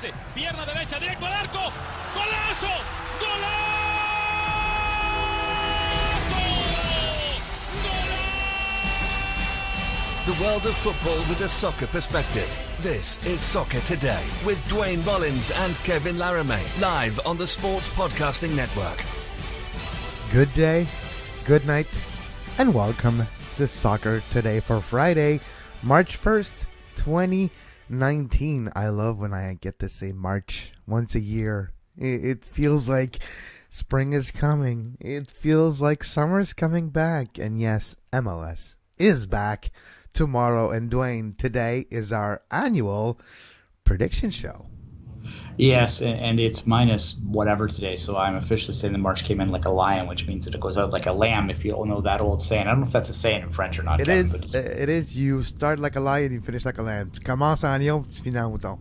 pase, pierna derecha, directo al arco, ¡golazo! ¡Golazo! The world of football with a soccer perspective. This is Soccer Today with Duane, Rollins and Kevin Laramee, live on the Sports Podcasting Network. Good day, good night, and welcome to Soccer Today for Friday, March 1st, 2019. I love when I get to say March once a year. It feels like spring is coming. It feels like summer's coming back. And yes, MLS is back tomorrow. And Duane, today is our annual prediction show. Yes, and it's minus whatever today, so I'm officially saying that March came in like a lion, which means that it goes out like a lamb, if you all know that old saying. I don't know if that's a saying in French or not. It Kevin, is. It is. You start like a lion, you finish like a lamb. Commence en lion, tu finis en mouton.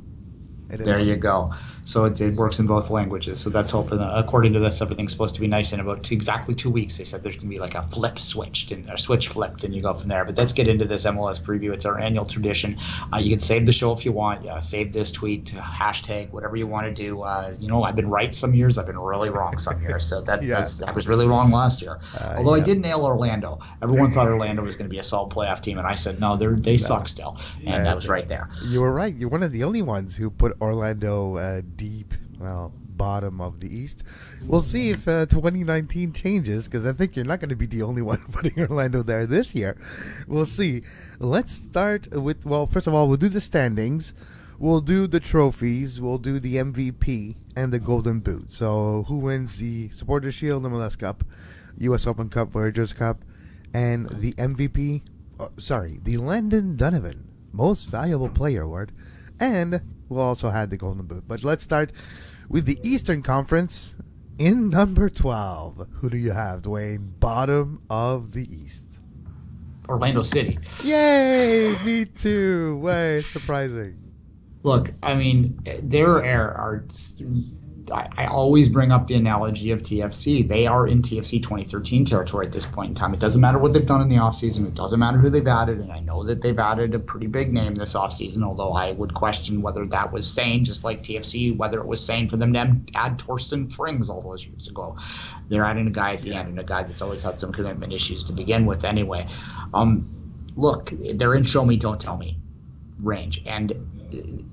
There you go. So it works in both languages. So that's hoping. According to this, everything's supposed to be nice in about exactly 2 weeks. They said there's going to be like a switch flipped, and you go from there. But let's get into this MLS preview. It's our annual tradition. You can save the show if you want. Save this tweet, hashtag, whatever you want to do. I've been right some years. I've been really wrong some years. So that was really wrong last year. Although I did nail Orlando. Everyone thought Orlando was going to be a solid playoff team, and I said, no, they suck still. And I was right there. You were right. You're one of the only ones who put Orlando deep, bottom of the East. We'll see if 2019 changes, because I think you're not going to be the only one putting Orlando there this year. We'll see. Let's start with, first of all, we'll do the standings. We'll do the trophies. We'll do the MVP and the Golden Boot. So who wins the Supporters Shield, MLS Cup, US Open Cup, Voyagers Cup, and the MVP, the Landon Donovan Most Valuable Player Award. And we'll also have the Golden Boot. But let's start with the Eastern Conference in number 12. Who do you have, Duane? Bottom of the East. Orlando City. Yay! Me too. Way surprising. Look, I mean, I always bring up the analogy of TFC. They are in TFC 2013 territory at this point in time. It doesn't matter what they've done in the offseason. It doesn't matter who they've added. And I know that they've added a pretty big name this offseason, although I would question whether that was sane, just like TFC, whether it was sane for them to add Torsten Frings all those years ago. They're adding a guy at the end, and a guy that's always had some commitment issues to begin with anyway. Look, they're in show me, don't tell me range. And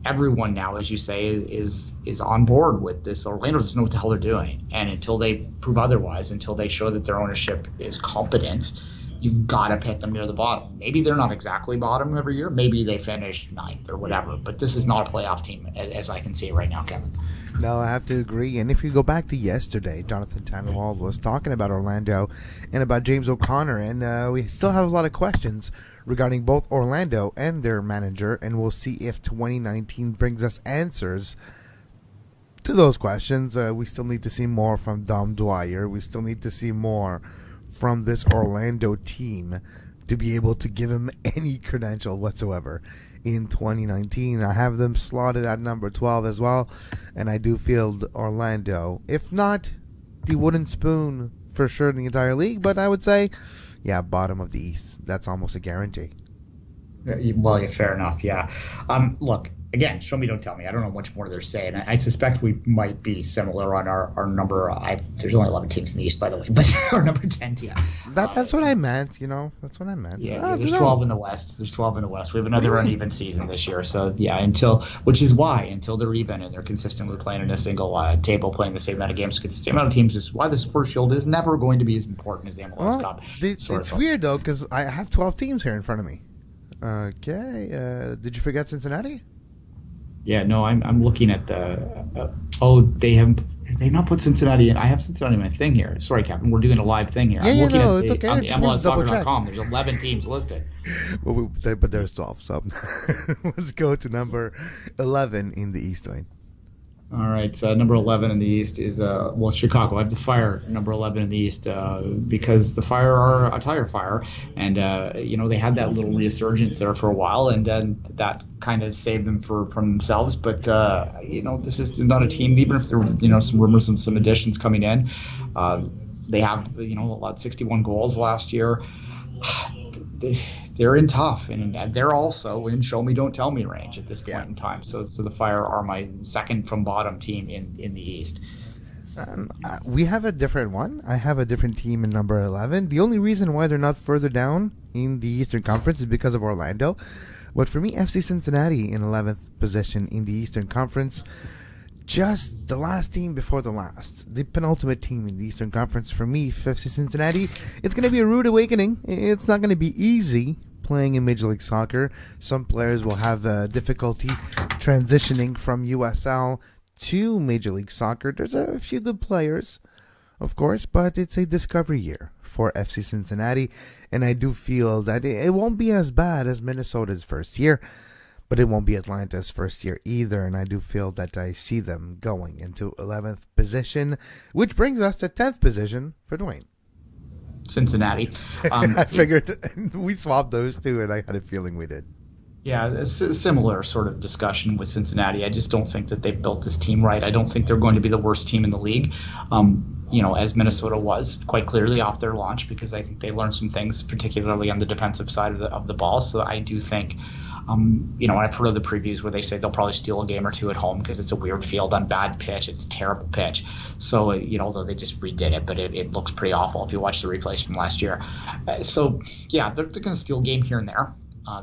everyone now, as you say, is on board with this. Orlando doesn't know what the hell they're doing, and until they prove otherwise, until they show that their ownership is competent, you've got to pick them near the bottom. Maybe they're not exactly bottom every year. Maybe they finish ninth or whatever, but this is not a playoff team as I can see it right now, Kevin. No, I have to agree. And if you go back to yesterday, Jonathan Tannenwald was talking about Orlando and about James O'Connor, and we still have a lot of questions regarding both Orlando and their manager, and we'll see if 2019 brings us answers to those questions. We still need to see more from Dom Dwyer. We still need to see more from this Orlando team to be able to give him any credential whatsoever in 2019. I have them slotted at number 12 as well, and I do feel Orlando, if not the wooden spoon for sure in the entire league, but I would say, bottom of the East. That's almost a guarantee. Well, fair enough, yeah. Look, again, show me, don't tell me. I don't know much more they're saying. I suspect we might be similar on our number. There's only 11 teams in the East, by the way, but our number 10 team. That's what I meant, That's what I meant. Yeah, there's 12 in the West. There's 12 in the West. We have another uneven season this year. So, until they're even and they're consistently playing in a single table, playing the same amount of games, the same amount of teams, is why the Sports Shield is never going to be as important as the MLS Cup. It's weird, though, because I have 12 teams here in front of me. Okay. Did you forget Cincinnati? Yeah, no, I'm looking at the. They not put Cincinnati in. I have Cincinnati in my thing here. Sorry, Captain. We're doing a live thing here. I'm looking at it's okay. On the MLSsoccer.com. There's 11 teams listed. But there's 12. So let's go to number 11 in the East, Duane. All right, number 11 in the East is Chicago. I have the Fire number 11 in the East because the Fire are a tire fire, and they had that little resurgence there for a while, and then that kind of saved them from themselves. But this is not a team. Even if there were some rumors and some additions coming in, they have 61 goals last year. they're in tough, and they're also in show me don't tell me range at this point in time. So the Fire are my second from bottom team in the East. We have a different one. I have a different team in number 11. The only reason why they're not further down in the Eastern Conference is because of Orlando. But for me, FC Cincinnati in 11th position in the Eastern Conference, just the last team before the last. The penultimate team in the Eastern Conference for me, FC Cincinnati. It's going to be a rude awakening. It's not going to be easy playing in Major League Soccer. Some players will have difficulty transitioning from USL to Major League Soccer. There's a few good players, of course, but it's a discovery year for FC Cincinnati, and I do feel that it won't be as bad as Minnesota's first year, but it won't be Atlanta's first year either, and I do feel that I see them going into 11th position, which brings us to 10th position for Duane. Cincinnati. I figured we swapped those two, and I had a feeling we did. Yeah, it's a similar sort of discussion with Cincinnati. I just don't think that they've built this team right. I don't think they're going to be the worst team in the league, as Minnesota was quite clearly off their launch, because I think they learned some things, particularly on the defensive side of the ball. So I do think, I've heard of the previews where they say they'll probably steal a game or two at home because it's a weird field on bad pitch. It's a terrible pitch. So, though they just redid it, but it looks pretty awful if you watch the replays from last year. They're going to steal a game here and there.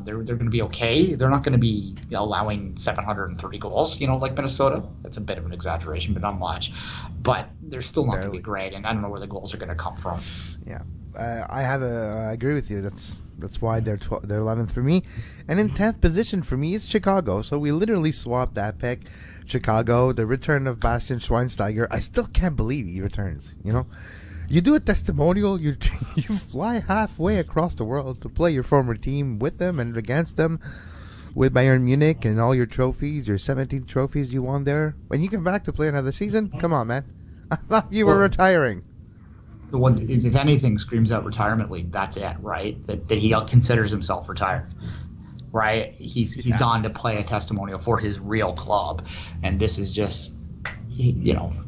They're going to be okay. They're not going to be allowing 730 goals, like Minnesota. That's a bit of an exaggeration, but not much. But they're still not going to be great, and I don't know where the goals are going to come from. Yeah, I agree with you. That's why they're 11th for me, and in 10th position for me is Chicago. So we literally swapped that pick. Chicago, the return of Bastian Schweinsteiger. I still can't believe he returns. You do a testimonial, you fly halfway across the world to play your former team with them and against them with Bayern Munich and all your trophies, your 17 trophies you won there. When you come back to play another season, come on, man. I thought you were retiring. The one, if anything screams out retirement league, that's it, right? That he considers himself retired, right? He's gone to play a testimonial for his real club, and this is just,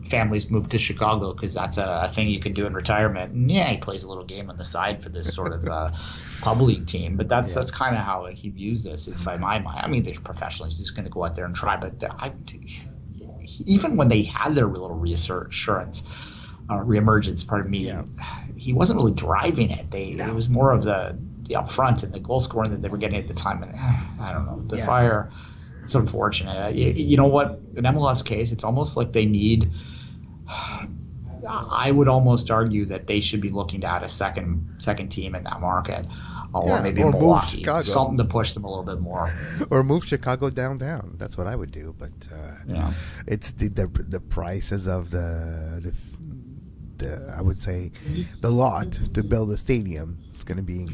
families move to Chicago because that's a thing you can do in retirement. And yeah, he plays a little game on the side for this sort of pub league team, but that's kind of how he views this. It's by my mind. I mean, they're professionals. He's going to go out there and try, but even when they had their little reemergence, he wasn't really driving it. It was more of the upfront and the goal scoring that they were getting at the time. And I don't know, the Fire. It's unfortunate. You know what? In MLS case, it's almost like they need. I would almost argue that they should be looking to add a second team in that market, or maybe Milwaukee, something to push them a little bit more, or move Chicago downtown. That's what I would do. But it's the prices of the I would say the lot to build a stadium. It's going to be.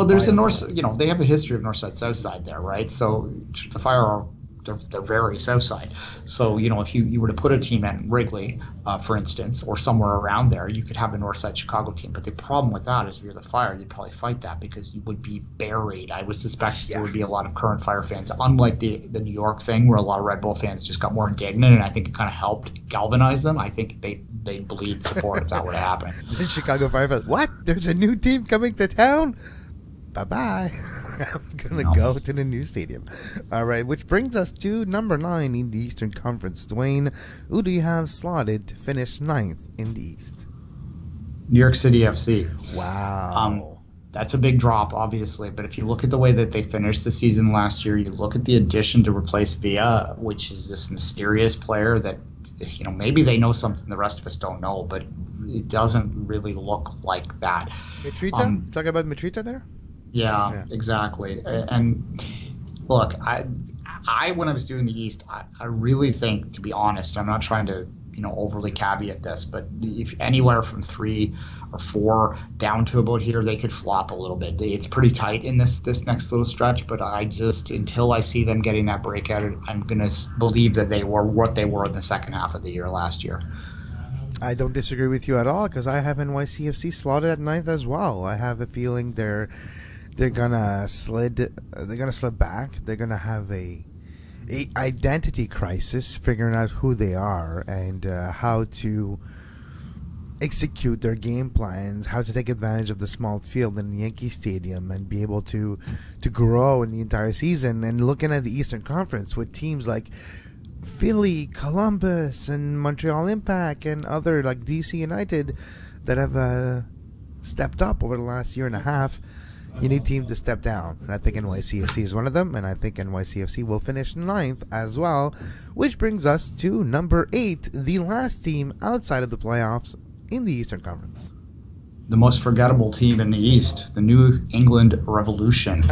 There's a north. They have a history of north side, south side there, right? So the Fire are they're very south side. So if you were to put a team in Wrigley, for instance, or somewhere around there, you could have a north side Chicago team. But the problem with that is, if you're the Fire, you'd probably fight that because you would be buried. I would suspect there would be a lot of current Fire fans, unlike the New York thing where a lot of Red Bull fans just got more indignant, and I think it kind of helped galvanize them. I think they'd bleed support if that were to happen. The Chicago Fire fans, what? There's a new team coming to town? Bye-bye. I'm going to go to the new stadium. All right, which brings us to number 9 in the Eastern Conference. Duane, who do you have slotted to finish 9th in the East? New York City FC. Wow. That's a big drop, obviously, but if you look at the way that they finished the season last year, you look at the addition to replace Villa, which is this mysterious player that, maybe they know something the rest of us don't know, but it doesn't really look like that. Mitrita? Talk about Mitrita there? Yeah, exactly. And look, I when I was doing the East, I really think, to be honest, I'm not trying to overly caveat this, but if anywhere from 3 or 4 down to about here, they could flop a little bit. It's pretty tight in this next little stretch, but I just, until I see them getting that breakout, I'm gonna believe that they were what they were in the second half of the year last year. I don't disagree with you at all, because I have NYCFC slotted at 9th as well. I have a feeling they're gonna slid back. They're gonna have a identity crisis, figuring out who they are and how to execute their game plans, how to take advantage of the small field in Yankee Stadium and be able to grow in the entire season. And looking at the Eastern Conference with teams like Philly, Columbus, and Montreal Impact, and other like DC United that have stepped up over the last year and a half, you need teams to step down. And I think NYCFC is one of them, and I think NYCFC will finish 9th as well, which brings us to number 8, the last team outside of the playoffs in the Eastern Conference. The most forgettable team in the East, the New England Revolution.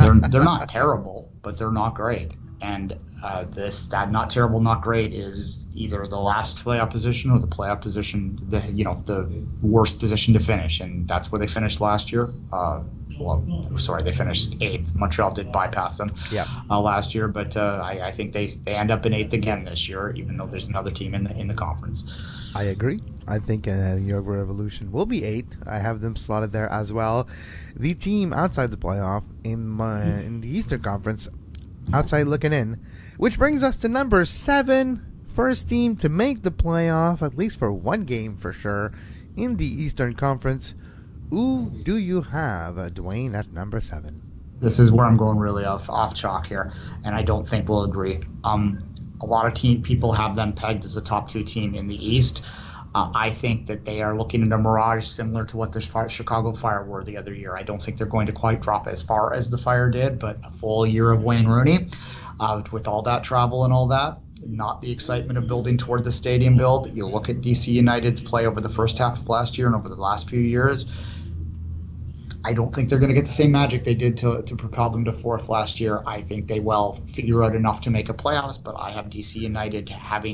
They're not terrible, but they're not great. And that not terrible, not great is either the last playoff position or the playoff position, the worst position to finish, and that's where they finished last year. They finished 8th. Montreal did bypass them last year, but I think they end up in 8th again this year, even though there's another team in the conference. I agree. I think New York Revolution will be 8th. I have them slotted there as well. The team outside the playoff in the Eastern Conference, outside looking in, which brings us to number 7, first team to make the playoff, at least for one game for sure, in the Eastern Conference. Who do you have, Duane, at number 7? This is where I'm going really off chalk here, and I don't think we'll agree. A lot of people have them pegged as a top 2 team in the East. I think that they are looking at a mirage similar to what the Chicago Fire were the other year. I don't think they're going to quite drop as far as the Fire did, but a full year of Wayne Rooney, with all that travel and all that, not the excitement of building toward the stadium build. You look at DC United's play over the first half of last year and over the last few years, I don't think they're going to get the same magic they did to propel them to 4th last year. I think they will figure out enough to make a playoffs, but I have DC United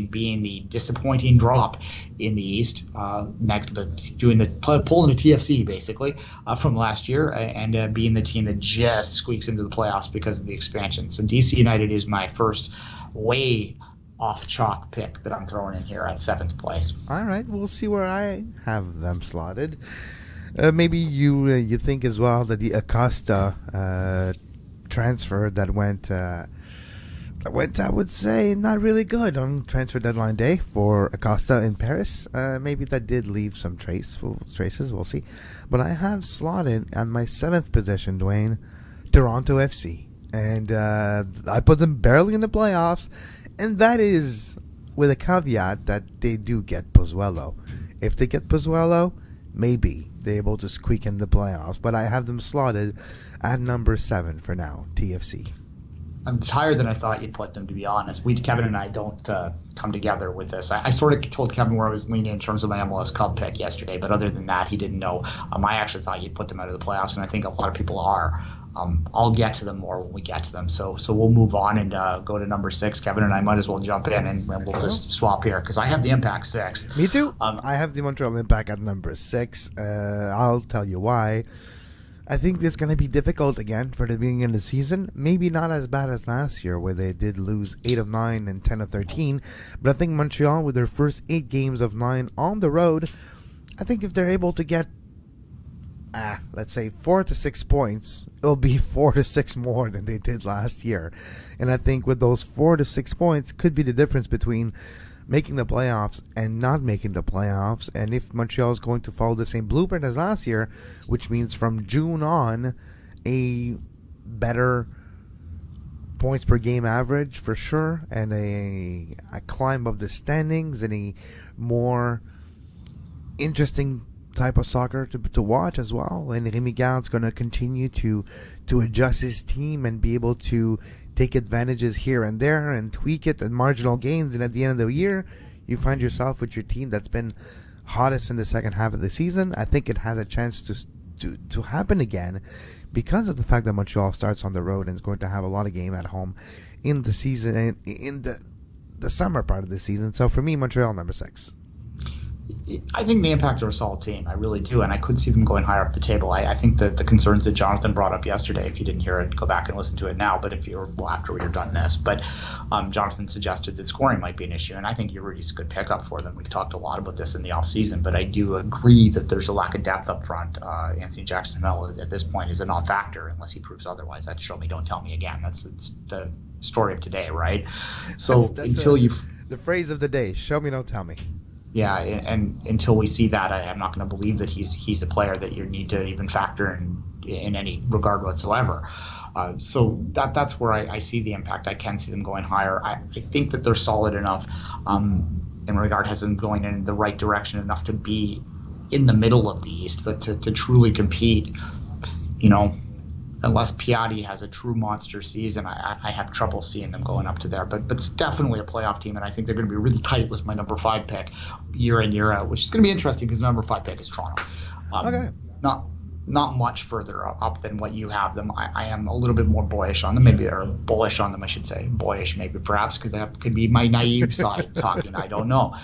being the disappointing drop in the East, pulling the TFC basically from last year, and being the team that just squeaks into the playoffs because of the expansion. So DC United is my first way off chalk pick that I'm throwing in here at 7th place. All right, we'll see where I have them slotted. Maybe you think as well that the Acosta transfer that went, I would say, not really good on transfer deadline day for Acosta in Paris. Maybe that did leave some traces. We'll see. But I have slotted on my 7th position, Duane, Toronto FC, and I put them barely in the playoffs, and that is with a caveat that they do get Pozuelo. If they get Pozuelo, maybe they're able to squeak in the playoffs, but I have them slotted at number 7 for now, TFC. It's higher than I thought you'd put them, to be honest. Kevin and I don't come together with this. I sort of told Kevin where I was leaning in terms of my MLS Cup pick yesterday, but other than that, he didn't know. I actually thought you'd put them out of the playoffs, and I think a lot of people are. I'll get to them more when we get to them. So we'll move on and go to number 6. Kevin and I might as well jump in and we'll just swap here because I have the Impact 6th. Me too. I have the Montreal Impact at number 6. I'll tell you why. I think it's going to be difficult again for the beginning of the season. Maybe not as bad as last year where they did lose 8 of 9 and 10 of 13. But I think Montreal, with their first 8 games of 9 on the road, I think if they're able to get let's say 4 to 6 points, it'll be 4 to 6 more than they did last year. And I think with those 4 to 6 points could be the difference between making the playoffs and not making the playoffs. And if Montreal is going to follow the same blueprint as last year, which means from June on, a better points per game average for sure, and a climb of the standings, and a more interesting type of soccer to watch as well. And Rémi Garde's going to continue to adjust his team and be able to take advantages here and there and tweak it and marginal gains. And at the end of the year, you find yourself with your team that's been hottest in the second half of the season. I think it has a chance to happen again because of the fact that Montreal starts on the road and is going to have a lot of game at home in the season and in the summer part of the season. So for me, Montreal number 6. I think the Impact are a solid team. I really do, and I could see them going higher up the table. I think that the concerns that Jonathan brought up yesterday, if you didn't hear it, go back and listen to it now, but after we're done this. But Jonathan suggested that scoring might be an issue, and I think Yuri's a good pickup for them. We've talked a lot about this in the offseason, but I do agree that there's a lack of depth up front. Anthony Jackson-Hamel at this point is a non-factor unless he proves otherwise. That's show me, don't tell me again. It's the story of today, right? So that's until the phrase of the day, show me, don't tell me. Yeah, and until we see that, I'm not going to believe that he's a player that you need to even factor in any regard whatsoever. So that's where I see the impact. I can see them going higher. I think that they're solid enough in regard has them going in the right direction enough to be in the middle of the East, but to truly compete, unless Piatti has a true monster season, I have trouble seeing them going up to there. But it's definitely a playoff team, and I think they're going to be really tight with my number 5 pick year in, year out, which is going to be interesting because number 5 pick is Toronto. Okay. Not much further up than what you have them. I am a little bit more boyish on them, or bullish on them, I should say. Boyish, maybe, perhaps, because that could be my naive side talking. I don't know.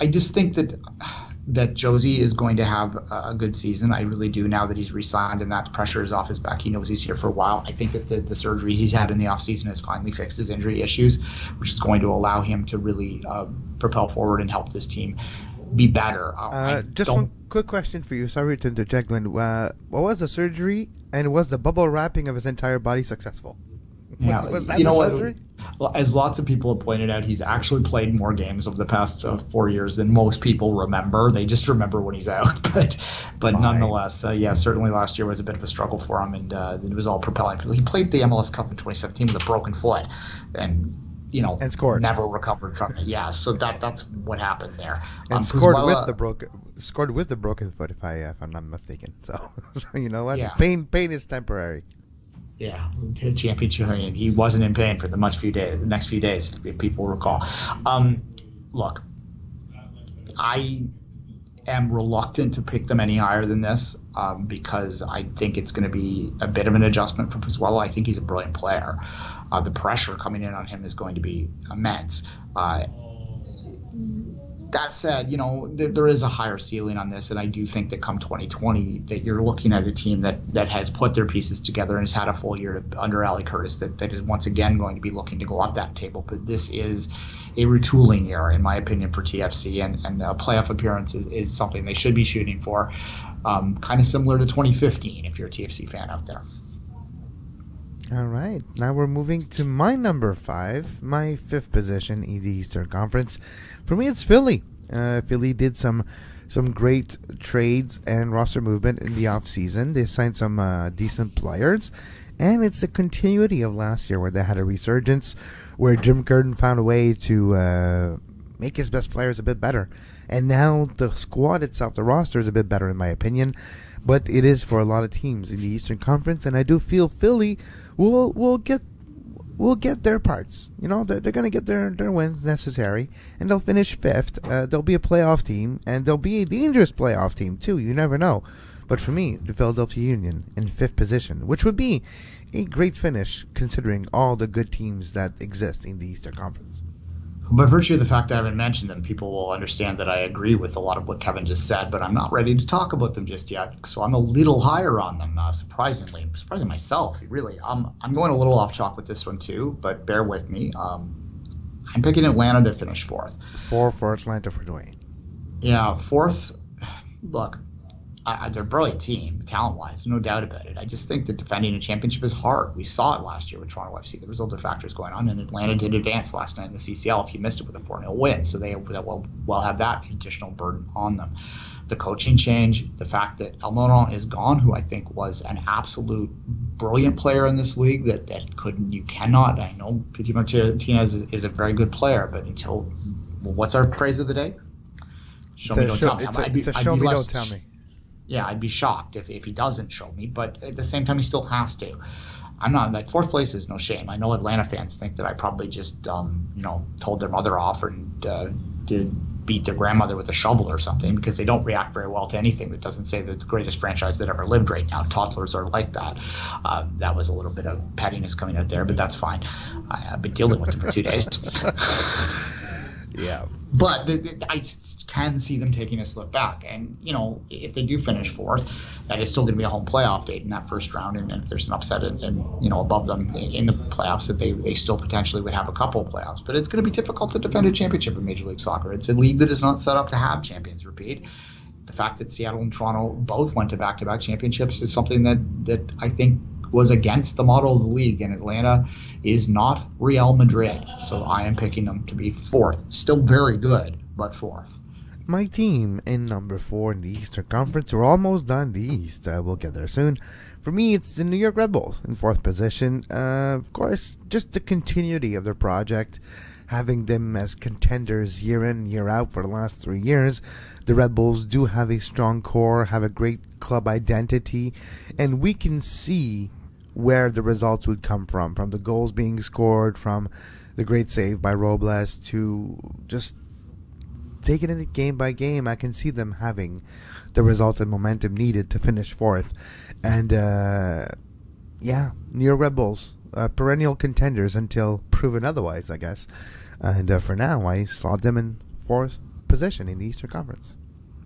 I just think that Josie is going to have a good season. I really do, now that he's re-signed and that pressure is off his back. He knows he's here for a while. I think that the surgery he's had in the offseason has finally fixed his injury issues, which is going to allow him to really propel forward and help this team be better. Just one quick question for you. Sorry to interject, Glenn. What was the surgery, and was the bubble wrapping of his entire body successful? Was that the surgery? Well, as lots of people have pointed out, he's actually played more games over the past 4 years than most people remember. They just remember when he's out. But nonetheless, certainly last year was a bit of a struggle for him, and it was all propelling. He played the MLS Cup in 2017 with a broken foot, and scored. Never recovered from it. Yeah, so that's what happened there. And scored with the broken foot, if I'm not mistaken. So you know what? Yeah. Pain is temporary. Yeah, championship. He wasn't in pain for the next few days, if people recall. Look, I am reluctant to pick them any higher than this because I think it's going to be a bit of an adjustment for Pozuelo. I think he's a brilliant player. The pressure coming in on him is going to be immense. That said, there is a higher ceiling on this, and I do think that come 2020 that you're looking at a team that has put their pieces together and has had a full year under Ali Curtis that is once again going to be looking to go up that table. But this is a retooling year, in my opinion, for TFC, and a playoff appearance is something they should be shooting for, kind of similar to 2015 if you're a TFC fan out there. All right, now we're moving to my number 5, my 5th position in the Eastern Conference. For me, it's Philly. Philly did some great trades and roster movement in the offseason. They signed some decent players, and it's the continuity of last year where they had a resurgence, where Jim Curtin found a way to make his best players a bit better. And now the squad itself, the roster is a bit better in my opinion. But it is for a lot of teams in the Eastern Conference, and I do feel Philly will get their parts. They're going to get their wins necessary, and they'll finish 5th. They'll be a playoff team, and they'll be a dangerous playoff team too. You never know. But for me, the Philadelphia Union in 5th position, which would be a great finish considering all the good teams that exist in the Eastern Conference. By virtue of the fact that I haven't mentioned them, people will understand that I agree with a lot of what Kevin just said, but I'm not ready to talk about them just yet, so I'm a little higher on them, surprising myself, really. I'm going a little off chalk with this one too, but bear with me. I'm picking Atlanta to finish 4th. 4 for Atlanta for Duane. Yeah, 4th. Look, they're a brilliant team, talent-wise, no doubt about it. I just think that defending a championship is hard. We saw it last year with Toronto FC. There was other factors going on, and Atlanta did advance last night in the CCL if you missed it with a 4-0 win. So they will have that additional burden on them. The coaching change, the fact that Almiron is gone, who I think was an absolute brilliant player in this league, you cannot. I know Pity Martinez is a very good player, but what's our phrase of the day? Show me, don't tell me. Don't tell me. Yeah, I'd be shocked if he doesn't show me, but at the same time, he still has to. I'm not, 4th place is no shame. I know Atlanta fans think that I probably just, told their mother off and did beat their grandmother with a shovel or something, because they don't react very well to anything that doesn't say that the greatest franchise that ever lived right now. Toddlers are like that. That was a little bit of pettiness coming out there, but that's fine. I've been dealing with it for 2 days. Yeah. But I can see them taking a slip back. And, if they do finish 4th, that is still going to be a home playoff date in that first round. And if there's an upset and above them in the playoffs, that they still potentially would have a couple of playoffs. But it's going to be difficult to defend a championship in Major League Soccer. It's a league that is not set up to have champions repeat. The fact that Seattle and Toronto both went to back-to-back championships is something that I think was against the model of the league, and Atlanta is not Real Madrid, so I am picking them to be 4th. Still very good, but fourth. My team in number 4 in the Eastern Conference. We're almost done the East. We'll get there soon. For me, it's the New York Red Bulls in 4th position. Of course, just the continuity of their project, having them as contenders year in, year out for the last 3 years. The Red Bulls do have a strong core, have a great club identity, and we can see where the results would come from the goals being scored, from the great save by Robles, to just taking it game by game. I can see them having the result and momentum needed to finish 4th. And, New York Red Bulls, perennial contenders until proven otherwise, I guess. And for now, I slot them in 4th position in the Eastern Conference.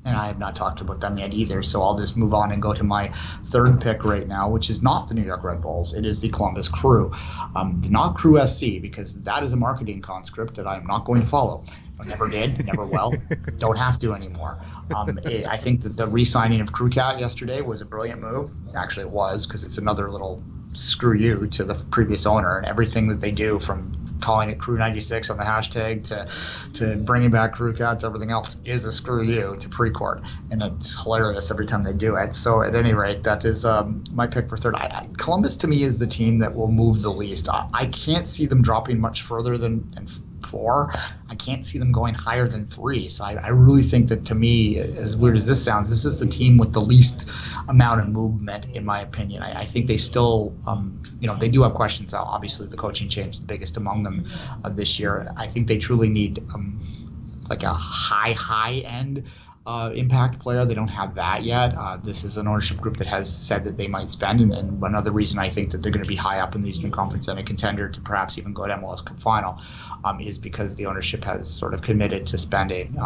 And I have not talked about them yet either, so I'll just move on and go to my 3rd pick right now, which is not the New York Red Bulls. It is the Columbus Crew. Not Crew SC, because that is a marketing conscript that I'm not going to follow. I never did, never will, don't have to anymore. I think that the re-signing of Crew Cat yesterday was a brilliant move. Actually, it was, because it's another little screw you to the previous owner, and everything that they do, from calling it Crew 96 on the hashtag to bringing back Crew Cat to everything else, is a screw you to Precourt, and it's hilarious every time they do it. So at any rate, that is my pick for 3rd. Columbus to me is the team that will move the least. I can't see them dropping much further than 4. I can't see them going higher than 3. So I really think that, to me, as weird as this sounds, this is the team with the least amount of movement, in my opinion. I think they still, they do have questions. Obviously, the coaching change is the biggest among them this year. I think they truly need like a high end impact player. They don't have that yet. This is an ownership group that has said that they might spend, and another reason I think that they're going to be high up in the Eastern Conference and a contender to perhaps even go to MLS Cup final is because the ownership has sort of committed to spending,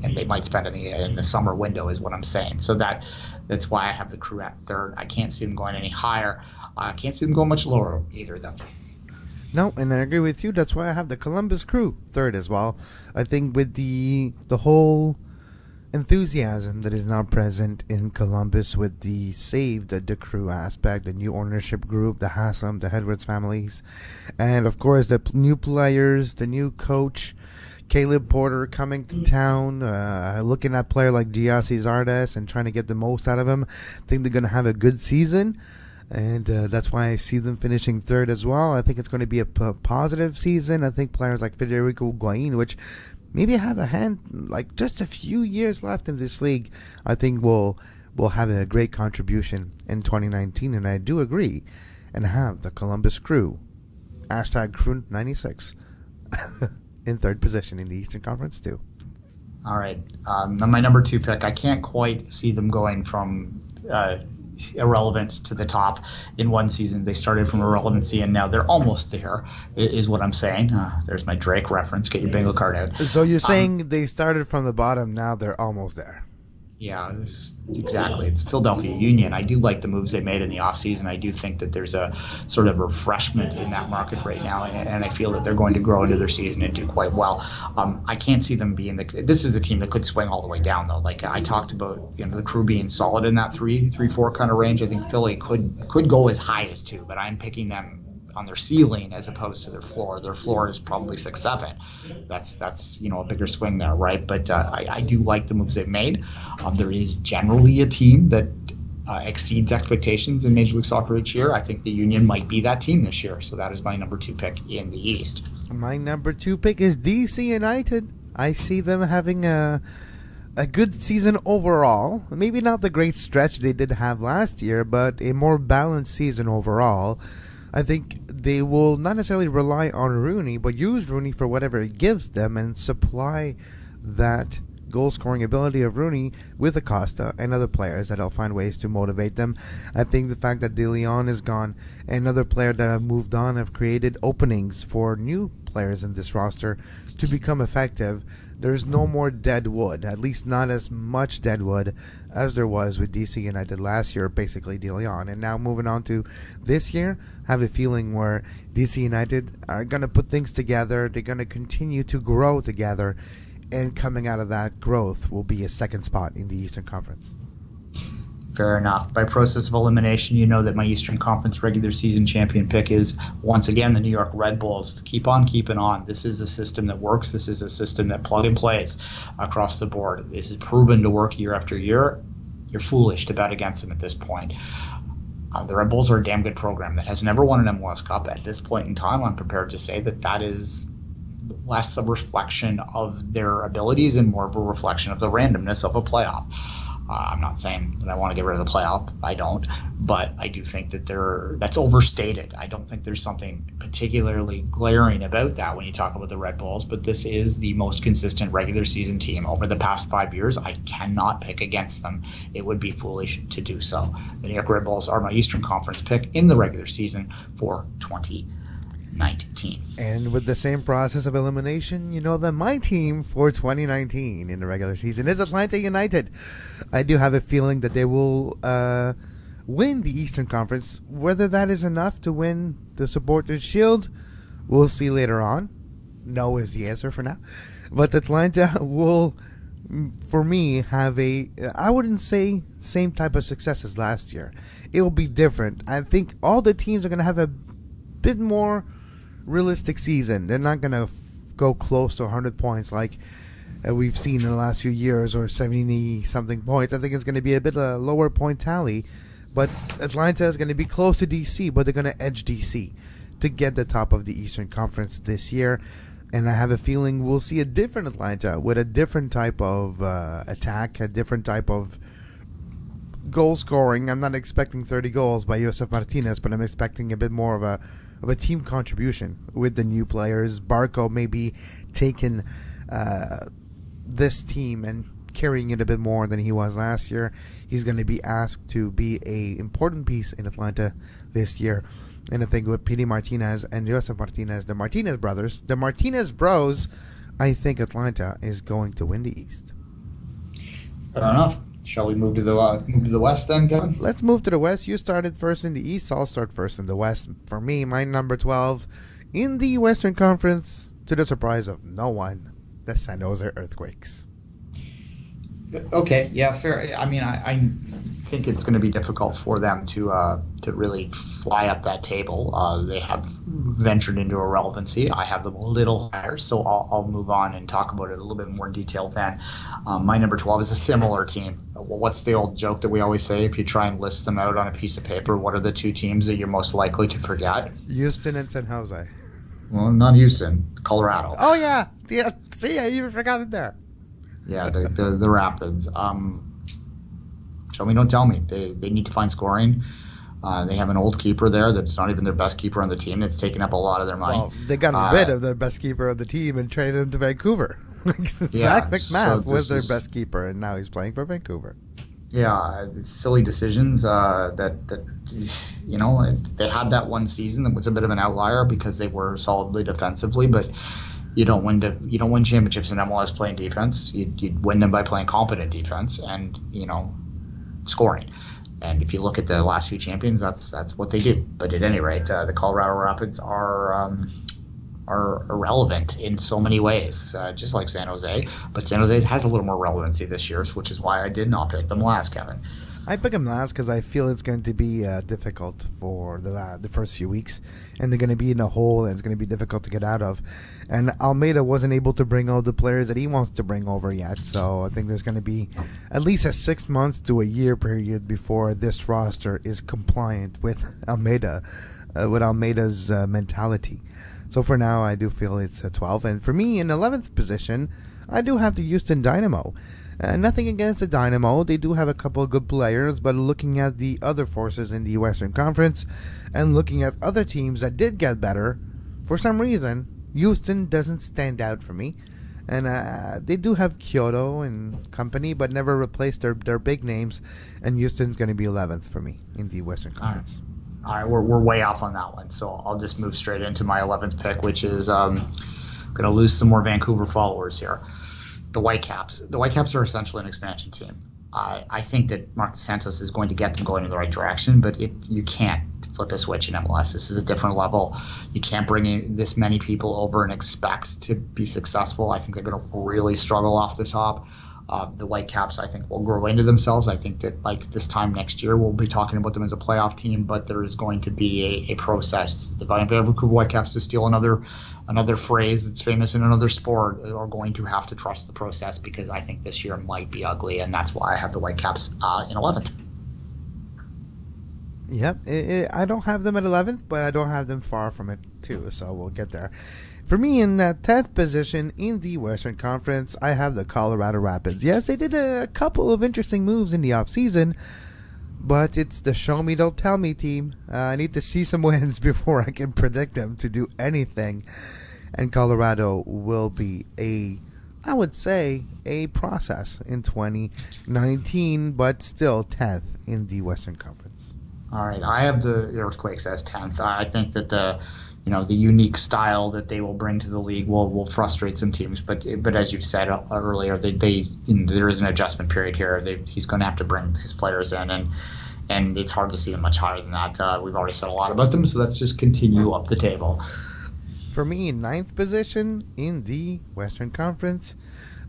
and they might spend in the summer window, is what I'm saying. So that's why I have the Crew at 3rd. I can't see them going any higher. I can't see them going much lower either, though. No, and I agree with you. That's why I have the Columbus Crew 3rd as well. I think with the whole enthusiasm that is now present in Columbus, with the Save the Crew aspect, the new ownership group, the Haslam, the Edwards families, and of course the new players, the new coach, Caleb Porter coming to town, looking at a player like Giassi Zardes and trying to get the most out of him. I think they're going to have a good season. And that's why I see them finishing 3rd as well. I think it's going to be a positive season. I think players like Federico Duane, which maybe have a hand, like just a few years left in this league, I think will have a great contribution in 2019. And I do agree and have the Columbus Crew, #Crew 96, in 3rd position in the Eastern Conference too. All right. My number 2 pick, I can't quite see them going from irrelevant to the top in one season. They started from irrelevancy and now they're almost there, is what I'm saying. There's my Drake reference. Get your bingo card out. So you're saying they started from the bottom, now they're almost there. Yeah, exactly. It's Philadelphia Union. I do like the moves they made in the offseason. I do think that there's a sort of refreshment in that market right now, and I feel that they're going to grow into their season and do quite well. I can't see them being this is a team that could swing all the way down, though. Like I talked about, the Crew being solid in that 3-4 kind of range. I think Philly could go as high as 2, but I'm picking them on their ceiling as opposed to their floor. Their floor is probably 6-7. That's a bigger swing there, right? But I do like the moves they've made. There is generally a team that exceeds expectations in Major League Soccer each year. I think the Union might be that team this year. So that is my number 2 pick in the East. My number 2 pick is DC United. I see them having a good season overall. Maybe not the great stretch they did have last year, but a more balanced season overall. I think they will not necessarily rely on Rooney, but use Rooney for whatever it gives them and supply that goal-scoring ability of Rooney with Acosta and other players that'll find ways to motivate them. I think the fact that De Leon is gone and other players that have moved on have created openings for new players in this roster to become effective. There's no more dead wood, at least not as much dead wood as there was with DC United last year, basically De Leon. And now moving on to this year, I have a feeling where DC United are going to put things together. They're going to continue to grow together, and coming out of that growth will be a second spot in the Eastern Conference. Fair enough. By process of elimination, you know that my Eastern Conference regular season champion pick is, once again, the New York Red Bulls. Keep on keeping on. This is a system that works. This is a system that plug and plays across the board. This is proven to work year after year. You're foolish to bet against them at this point. The Red Bulls are a damn good program that has never won an MLS Cup. At this point in time, I'm prepared to say that is less a reflection of their abilities and more of a reflection of the randomness of a playoff. I'm not saying that I want to get rid of the playoff. I don't. But I do think that that's overstated. I don't think there's something particularly glaring about that when you talk about the Red Bulls. But this is the most consistent regular season team over the past 5 years. I cannot pick against them. It would be foolish to do so. The New York Red Bulls are my Eastern Conference pick in the regular season for 2019. And with the same process of elimination, you know that my team for 2019 in the regular season is Atlanta United. I do have a feeling that they will win the Eastern Conference. Whether that is enough to win the Supporters' Shield, we'll see later on. No is the answer for now. But Atlanta will, for me, have I wouldn't say same type of success as last year. It will be different. I think all the teams are going to have a bit more realistic season. They're not going to go close to 100 points like we've seen in the last few years, or 70-something points. I think it's going to be a bit of a lower point tally, but Atlanta is going to be close to DC, but they're going to edge DC to get the top of the Eastern Conference this year. And I have a feeling we'll see a different Atlanta with a different type of attack, a different type of goal scoring. I'm not expecting 30 goals by Josef Martinez, but I'm expecting a bit more of a team contribution with the new players. Barco may be taking this team and carrying it a bit more than he was last year. He's going to be asked to be a important piece in Atlanta this year. And I think with Pity Martinez and Josef Martinez, the Martinez brothers, the Martinez bros, I think Atlanta is going to win the East. Fair enough. Shall we move to the West then, Kevin? Let's move to the West. You started first in the East. I'll start first in the West. For me, my number 12 in the Western Conference, to the surprise of no one, the San Jose Earthquakes. Okay, yeah, fair. I mean, I think it's going to be difficult for them to really fly up that table. They have ventured into irrelevancy. I have them a little higher, so I'll move on and talk about it a little bit more in detail then. My number 12 is a similar team. What's the old joke that we always say? If you try and list them out on a piece of paper, what are the two teams that you're most likely to forget? Houston and San Jose. Well, not Houston, Colorado. Oh, yeah. See, I even forgot it there. Yeah, the Rapids. Show me, don't tell me. They need to find scoring. They have an old keeper there that's not even their best keeper on the team. That's taken up a lot of their money. Well, they got rid of their best keeper of the team and traded him to Vancouver. Zach McMath was their best keeper, and now he's playing for Vancouver. Yeah, it's silly decisions that you know, they had that one season that was a bit of an outlier because they were solidly defensively, but you don't win championships in MLS playing defense. You win them by playing competent defense and, you know, scoring. And if you look at the last few champions, that's what they do. But at any rate, the Colorado Rapids are irrelevant in so many ways, just like San Jose. But San Jose has a little more relevancy this year, which is why I did not pick them last, Kevin. I pick them last because I feel it's going to be difficult for the first few weeks, and they're going to be in a hole, and it's going to be difficult to get out of. And Almeida wasn't able to bring all the players that he wants to bring over yet, so I think there's going to be at least a 6 months to a year period before this roster is compliant with Almeida, with Almeida's mentality. So for now, I do feel it's a 12. And for me, in 11th position, I do have the Houston Dynamo. Nothing against the Dynamo. They do have a couple of good players, but looking at the other forces in the Western Conference and looking at other teams that did get better, for some reason, Houston doesn't stand out for me. And they do have Kyoto and company, but never replaced their big names. And Houston's going to be 11th for me in the Western Conference. All right, we're way off on that one, so I'll just move straight into my 11th pick, which is going to lose some more Vancouver followers here. The Whitecaps. The Whitecaps are essentially an expansion team. I think that Marcos Santos is going to get them going in the right direction, but you can't flip a switch in MLS. This is a different level. You can't bring in this many people over and expect to be successful. I think they're going to really struggle off the top. The Whitecaps, I think, will grow into themselves. I think that like this time next year, we'll be talking about them as a playoff team, but there is going to be a process. The Vancouver Whitecaps, to steal another phrase that's famous in another sport, are going to have to trust the process, because I think this year might be ugly, and that's why I have the Whitecaps in 11th. Yep, I don't have them at 11th, but I don't have them far from it too, so we'll get there. For me, in that 10th position in the Western Conference, I have the Colorado Rapids. Yes, they did a couple of interesting moves in the offseason, but it's the show me, don't tell me team. I need to see some wins before I can predict them to do anything. And Colorado will be I would say, a process in 2019, but still 10th in the Western Conference. All right, I have the Earthquakes as 10th. I think that the unique style that they will bring to the league will frustrate some teams. But as you said earlier, there is an adjustment period here. He's going to have to bring his players in, and it's hard to see them much higher than that. We've already said a lot about them, so let's just continue up the table. For me, in 9th position in the Western Conference,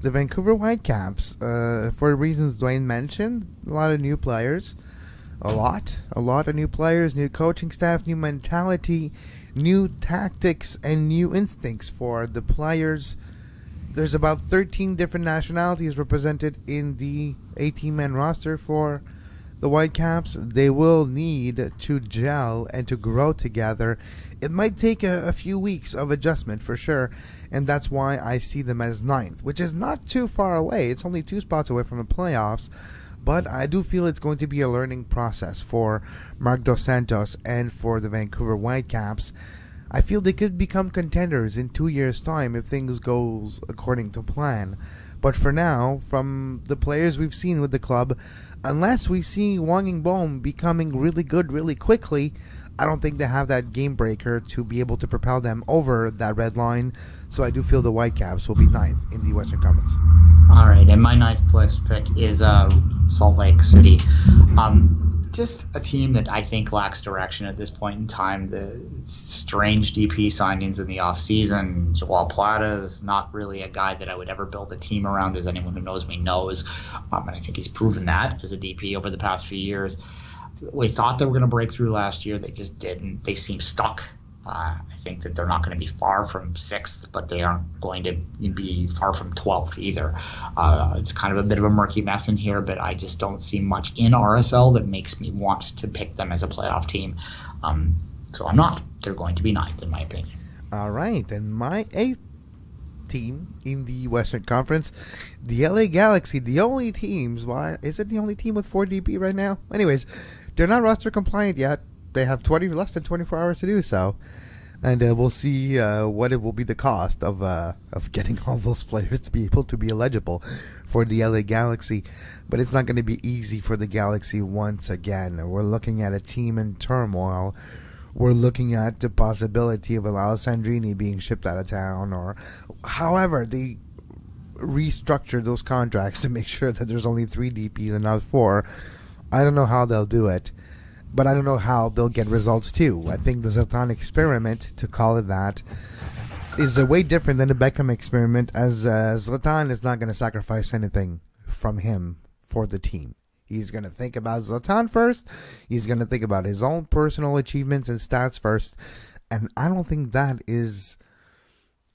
the Vancouver Whitecaps. For reasons Duane mentioned, a lot of new players. A lot of new players, new coaching staff, new mentality, new tactics, and new instincts for the players. There's about 13 different nationalities represented in the 18-man roster for the Whitecaps. They will need to gel and to grow together. It might take a few weeks of adjustment for sure, and that's why I see them as 9th, which is not too far away. It's only 2 spots away from the playoffs. But I do feel it's going to be a learning process for Mark Dos Santos and for the Vancouver Whitecaps. I feel they could become contenders in 2 years' time if things goes according to plan. But for now, from the players we've seen with the club, unless we see Wang Yingbom becoming really good really quickly, I don't think they have that game breaker to be able to propel them over that red line. So I do feel the Whitecaps will be 9th in the Western Conference. All right, and my 9th place pick is Salt Lake City. Just a team that I think lacks direction at this point in time. The strange DP signings in the offseason. Joao Plata is not really a guy that I would ever build a team around, as anyone who knows me knows. And I think he's proven that as a DP over the past few years. We thought they were going to break through last year. They just didn't. They seem stuck. I think that they're not going to be far from 6th, but they aren't going to be far from 12th either. It's kind of a bit of a murky mess in here, but I just don't see much in RSL that makes me want to pick them as a playoff team. So I'm not. They're going to be 9th, in my opinion. All right, and my 8th team in the Western Conference, the LA Galaxy, the only teams. Why is it the only team with 4 DP right now? Anyways, they're not roster compliant yet. They have less than 24 hours to do so, and we'll see what it will be the cost of getting all those players to be able to be eligible for the LA Galaxy. But it's not going to be easy for the Galaxy once again. We're looking at a team in turmoil. We're looking at the possibility of Alessandrini being shipped out of town, or however they restructure those contracts to make sure that there's only 3 DPs and not 4. I don't know how they'll do it. But I don't know how they'll get results too. I think the Zlatan experiment, to call it that, is way different than the Beckham experiment, as Zlatan is not going to sacrifice anything from him for the team. He's going to think about Zlatan first. He's going to think about his own personal achievements and stats first. And I don't think that is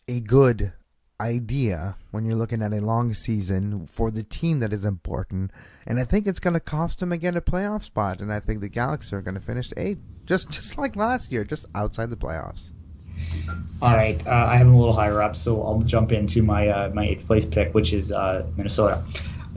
a good idea when you're looking at a long season for the team that is important. And I think it's going to cost them again a playoff spot. And I think the Galaxy are going to finish 8th, just like last year, just outside the playoffs. All right, I have them a little higher up, so I'll jump into my 8th place pick, which is Minnesota.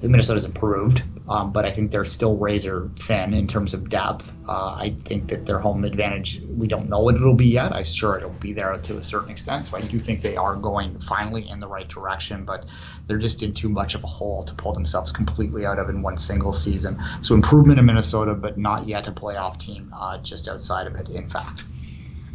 Minnesota's improved, but I think they're still razor thin in terms of depth. I think that their home advantage, we don't know what it'll be yet. I'm sure it'll be there to a certain extent, so I do think they are going finally in the right direction, but they're just in too much of a hole to pull themselves completely out of in one single season. So improvement in Minnesota, but not yet a playoff team, just outside of it, in fact.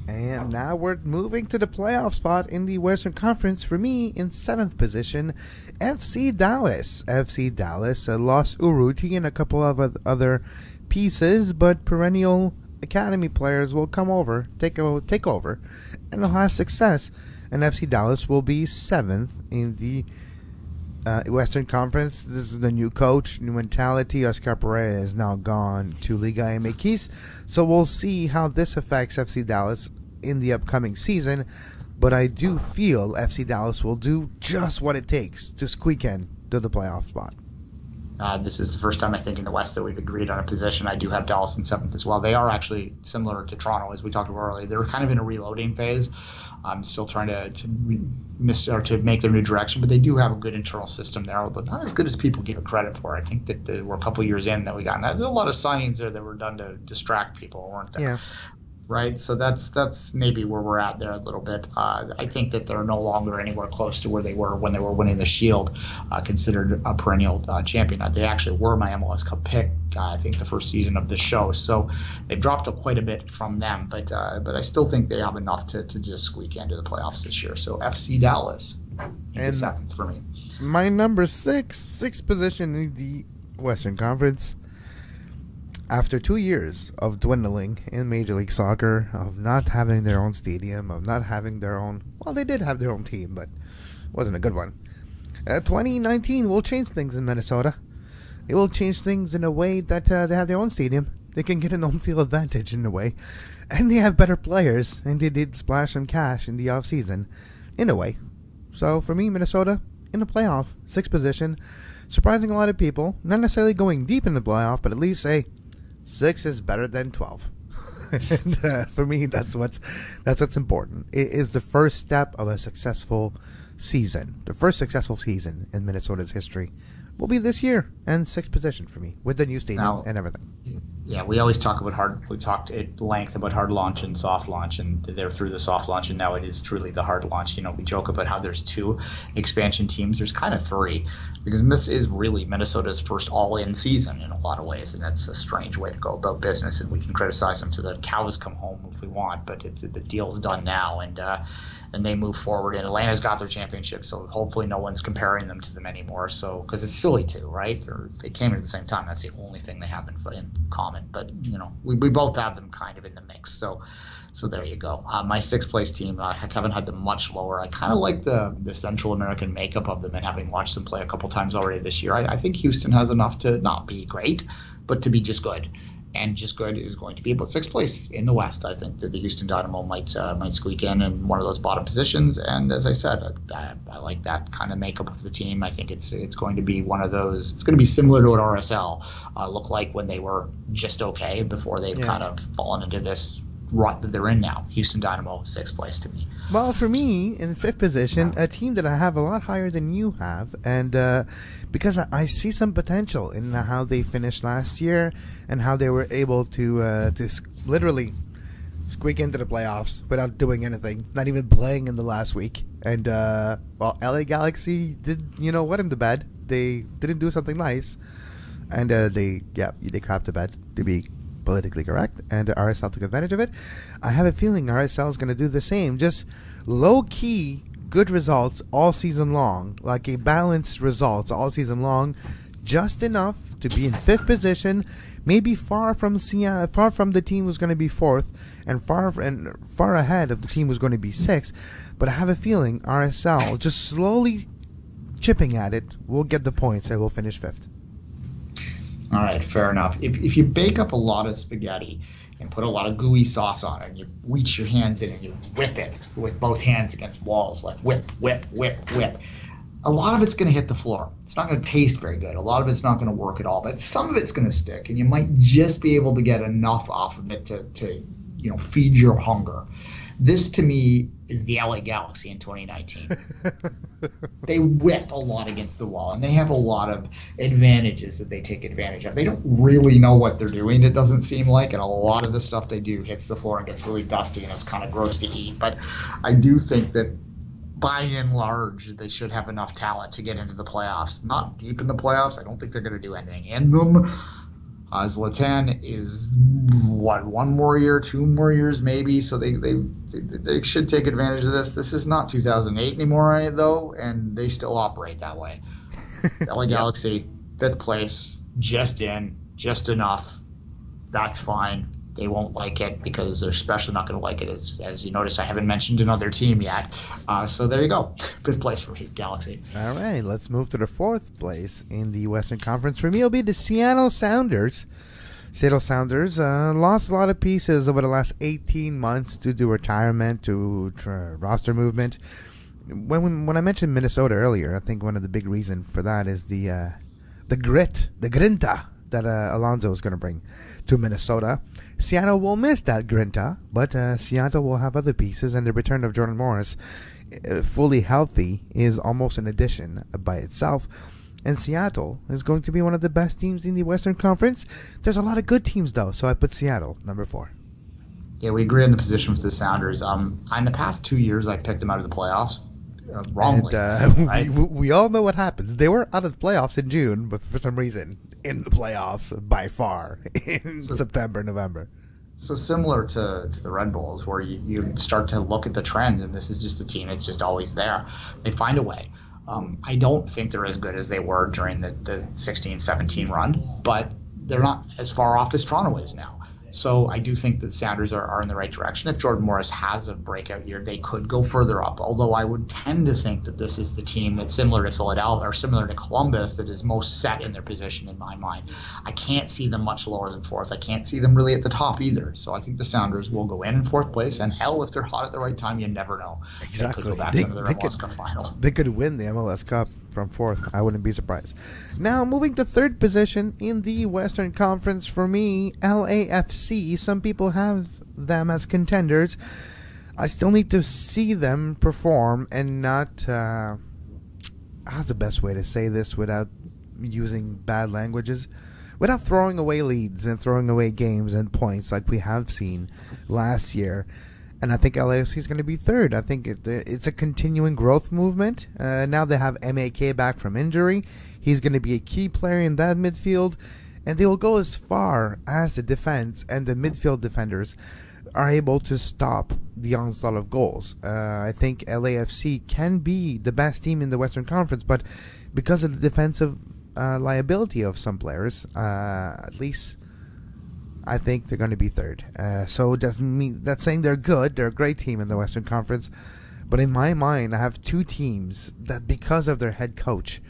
And now we're moving to the playoff spot in the Western Conference. For me, in 7th position, FC Dallas. FC Dallas lost Urruti and a couple of other pieces, but perennial academy players will come over, take over, and they'll have success. And FC Dallas will be 7th in the Western Conference, this is the new coach, new mentality. Oscar Pereira is now gone to Liga MX. So we'll see how this affects FC Dallas in the upcoming season. But I do feel FC Dallas will do just what it takes to squeak in to the playoff spot. This is the first time, I think, in the West that we've agreed on a position. I do have Dallas in 7th as well. They are actually similar to Toronto, as we talked about earlier. They're kind of in a reloading phase. I'm still trying to make their new direction, but they do have a good internal system there, but not as good as people give it credit for. I think that we're a couple years in that we got. And there's a lot of signings there that were done to distract people, weren't there? Yeah. Right, so that's maybe where we're at there a little bit. I think that they're no longer anywhere close to where they were when they were winning the Shield, considered a perennial champion. They actually were my MLS Cup pick, I think, the first season of the show. So they've dropped quite a bit from them, but I still think they have enough to just squeak into the playoffs this year. So FC Dallas in 7th for me. My number sixth position in the Western Conference. After 2 years of dwindling in Major League Soccer, of not having their own stadium, of not having their own... Well, they did have their own team, but it wasn't a good one. 2019 will change things in Minnesota. It will change things in a way that they have their own stadium. They can get an home field advantage in a way. And they have better players, and they did splash some cash in the offseason, in a way. So, for me, Minnesota, in the playoff, 6th position, surprising a lot of people. Not necessarily going deep in the playoff, but at least say... 6 is better than 12. And for me, that's what's important. It is the first step of a successful season. The first successful season in Minnesota's history will be this year, and 6th position for me with the new stadium and everything. Yeah, we always talk about we talked at length about hard launch and soft launch, and they're through the soft launch, and now it is truly the hard launch. We joke about how there's 2 expansion teams. There's kind of 3, because this is really Minnesota's first all-in season in a lot of ways, and that's a strange way to go about business, and we can criticize them to the cows come home if we want, but the deal's done now, and they move forward, and Atlanta's got their championship, so hopefully no one's comparing them to them anymore. So, because it's silly to, right? They came in at the same time. That's the only thing they have in common. But we both have them kind of in the mix. So there you go. My 6th place team, I haven't had them much lower. I kind of like the Central American makeup of them, and having watched them play a couple times already this year, I think Houston has enough to not be great, but to be just good. And just good is going to be about 6th place in the West. I think that the Houston Dynamo might squeak in one of those bottom positions. And as I said, I like that kind of makeup of the team. I think it's going to be one of those. It's going to be similar to what RSL looked like when they were just okay before they've kind of fallen into this rut that they're in now. Houston Dynamo, 6th place to me. Well, for me, in 5th position, a team that I have a lot higher than you have, and because I see some potential in how they finished last year and how they were able to literally squeak into the playoffs without doing anything, not even playing in the last week. And, LA Galaxy did, what in the bed. They didn't do something nice, and they crapped the bed, to be politically correct, and RSL took advantage of it. I have a feeling RSL is going to do the same, just low-key good results all season long, like a balanced results all season long, just enough to be in 5th position, maybe far from the team who's going to be 4th, and far ahead of the team who's going to be 6th. But I have a feeling RSL, just slowly chipping at it, will get the points and will finish 5th. All right, fair enough. If you bake up a lot of spaghetti and put a lot of gooey sauce on it, and you reach your hands in and you whip it with both hands against walls, like whip, whip, whip, whip, a lot of it's going to hit the floor. It's not going to taste very good. A lot of it's not going to work at all, but some of it's going to stick, and you might just be able to get enough off of it to feed your hunger. This, to me, is the LA Galaxy in 2019. They whip a lot against the wall, and they have a lot of advantages that they take advantage of. They don't really know what they're doing, it doesn't seem like, and a lot of the stuff they do hits the floor and gets really dusty, and it's kind of gross to eat. But I do think that, by and large, they should have enough talent to get into the playoffs. Not deep in the playoffs. I don't think they're going to do anything in them. Zlatan is, 1 more year, 2 more years maybe, so they should take advantage of this. This is not 2008 anymore, though, and they still operate that way. LA Galaxy, 5th place, just enough. That's fine. they won't like it because they're especially not going to like it. As you notice, I haven't mentioned another team yet. So there you go. Fifth place for me, Galaxy. All right, let's move to the fourth place in the Western Conference. For me, it'll be the Seattle Sounders. Seattle Sounders lost a lot of pieces over the last 18 months due to retirement, to roster movement. When I mentioned Minnesota earlier, I think one of the big reasons for that is the grit, the grinta that Alonso is going to bring to Minnesota. Seattle will miss that grinta, but Seattle will have other pieces, and the return of Jordan Morris, fully healthy, is almost an addition by itself. And Seattle is going to be one of the best teams in the Western Conference. There's a lot of good teams, though, so I put Seattle number 4. Yeah, we agree on the position with the Sounders. In the past 2 years, I picked them out of the playoffs. Wrongly. And, right? we all know what happens. They were out of the playoffs in June, but for some reason, in the playoffs by far in September, November. So similar to the Red Bulls, where you start to look at the trends, and this is just a team that's just always there. They find a way. I don't think they're as good as they were during the 16-17 run, but they're not as far off as Toronto is now. So I do think that Sounders are in the right direction. If Jordan Morris has a breakout year, they could go further up. Although I would tend to think that this is the team that's similar to Philadelphia or similar to Columbus that is most set in their position in my mind. I can't see them much lower than 4th. I can't see them really at the top either. So I think the Sounders will go in 4th place. And hell, if they're hot at the right time, you never know. Exactly. They could go back into their MLS Cup final. They could win the MLS Cup from 4th. I wouldn't be surprised. Now, moving to 3rd position in the Western Conference for me, LAFC. Some people have them as contenders. I still need to see them perform and not... how's the best way to say this without using bad languages? Without throwing away leads and throwing away games and points like we have seen last year. And I think LAFC is going to be 3rd. I think it's a continuing growth movement. Now they have MAK back from injury. He's going to be a key player in that midfield. And they will go as far as the defense and the midfield defenders are able to stop the onslaught of goals. I think LAFC can be the best team in the Western Conference, but because of the defensive liability of some players, at least I think they're going to be 3rd. So it doesn't mean that's saying they're good. They're a great team in the Western Conference. But in my mind, I have 2 teams that, because of their head coach,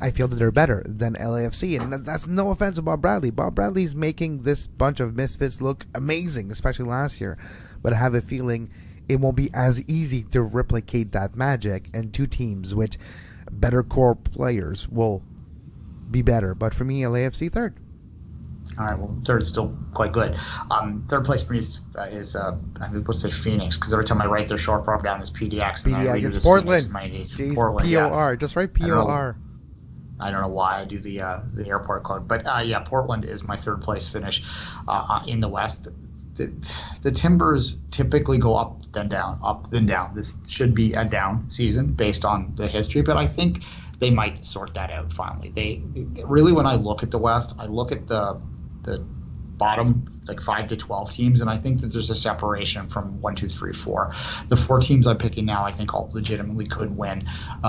I feel that they're better than LAFC. And that's no offense to Bob Bradley. Bob Bradley's making this bunch of misfits look amazing, especially last year. But I have a feeling it won't be as easy to replicate that magic. And 2 teams with better core players will be better. But for me, LAFC 3rd. All right, well, 3rd is still quite good. 3rd place for me is I would say Phoenix, because every time I write their short form down as PDX. And I read it as Portland. Phoenix, Portland, P-O-R. Yeah. Just write P-O-R. I don't know why I do the airport code, but yeah, Portland is my 3rd place finish in the West. The Timbers typically go up then down, up then down. This should be a down season based on the history, but I think they might sort that out finally. They really, when I look at the West, I look at the bottom like 5 to 12 teams, and I think that there's a separation from 1, 2, 3, 4. The 4 teams I'm picking now, I think all legitimately could win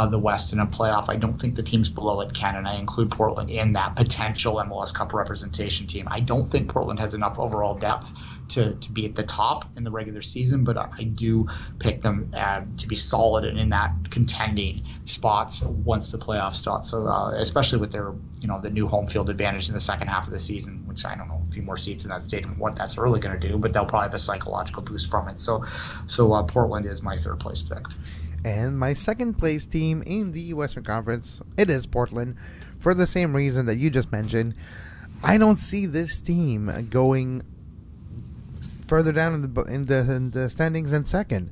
the West in a playoff. I don't think the teams below it can, and I include Portland in that potential MLS Cup representation team. I don't think Portland has enough overall depth to be at the top in the regular season, but I do pick them to be solid and in that contending spots once the playoffs start. So especially with their, the new home field advantage in the second half of the season, which I don't know, a few more seats in that stadium, what that's really going to do, but they'll probably have a psychological boost from it. So Portland is my 3rd place pick. And my 2nd place team in the Western Conference, it is Portland, for the same reason that you just mentioned. I don't see this team going further down in the standings than 2nd.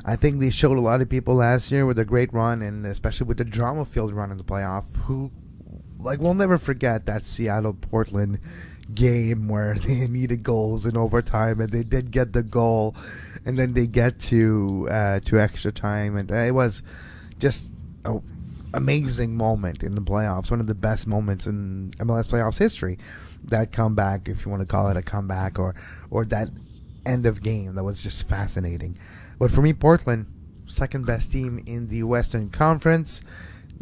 I think they showed a lot of people last year with a great run, and especially with the drama-filled run in the playoff, who, we'll never forget that Seattle-Portland game where they needed goals in overtime, and they did get the goal, and then they get to extra time, and it was just an amazing moment in the playoffs, one of the best moments in MLS playoffs history. That comeback, if you want to call it a comeback, or that end of game, that was just fascinating. But for me, Portland, 2nd best team in the Western Conference.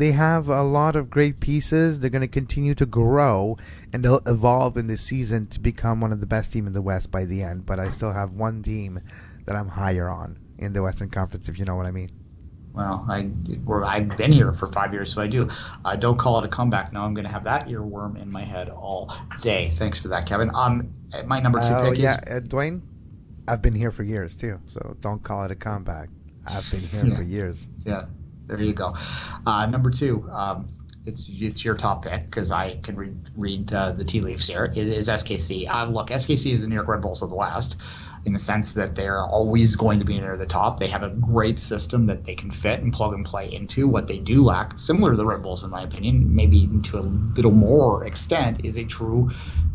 They have a lot of great pieces. They're going to continue to grow, and they'll evolve in this season to become one of the best teams in the West by the end. But I still have one team that I'm higher on in the Western Conference, if you know what I mean. Well, I've been here for 5 years, so I do. Don't call it a comeback. Now I'm going to have that earworm in my head all day. Thanks for that, Kevin. My number 2 pick is... Duane, I've been here for years, too, so don't call it a comeback. I've been here for years. Yeah. There you go. Number 2, it's your top pick because I can read the tea leaves here, is SKC. Look, SKC is the New York Red Bulls of the West in the sense that they're always going to be near the top. They have a great system that they can fit and plug and play into. What they do lack, similar to the Red Bulls in my opinion, maybe to a little more extent, is a true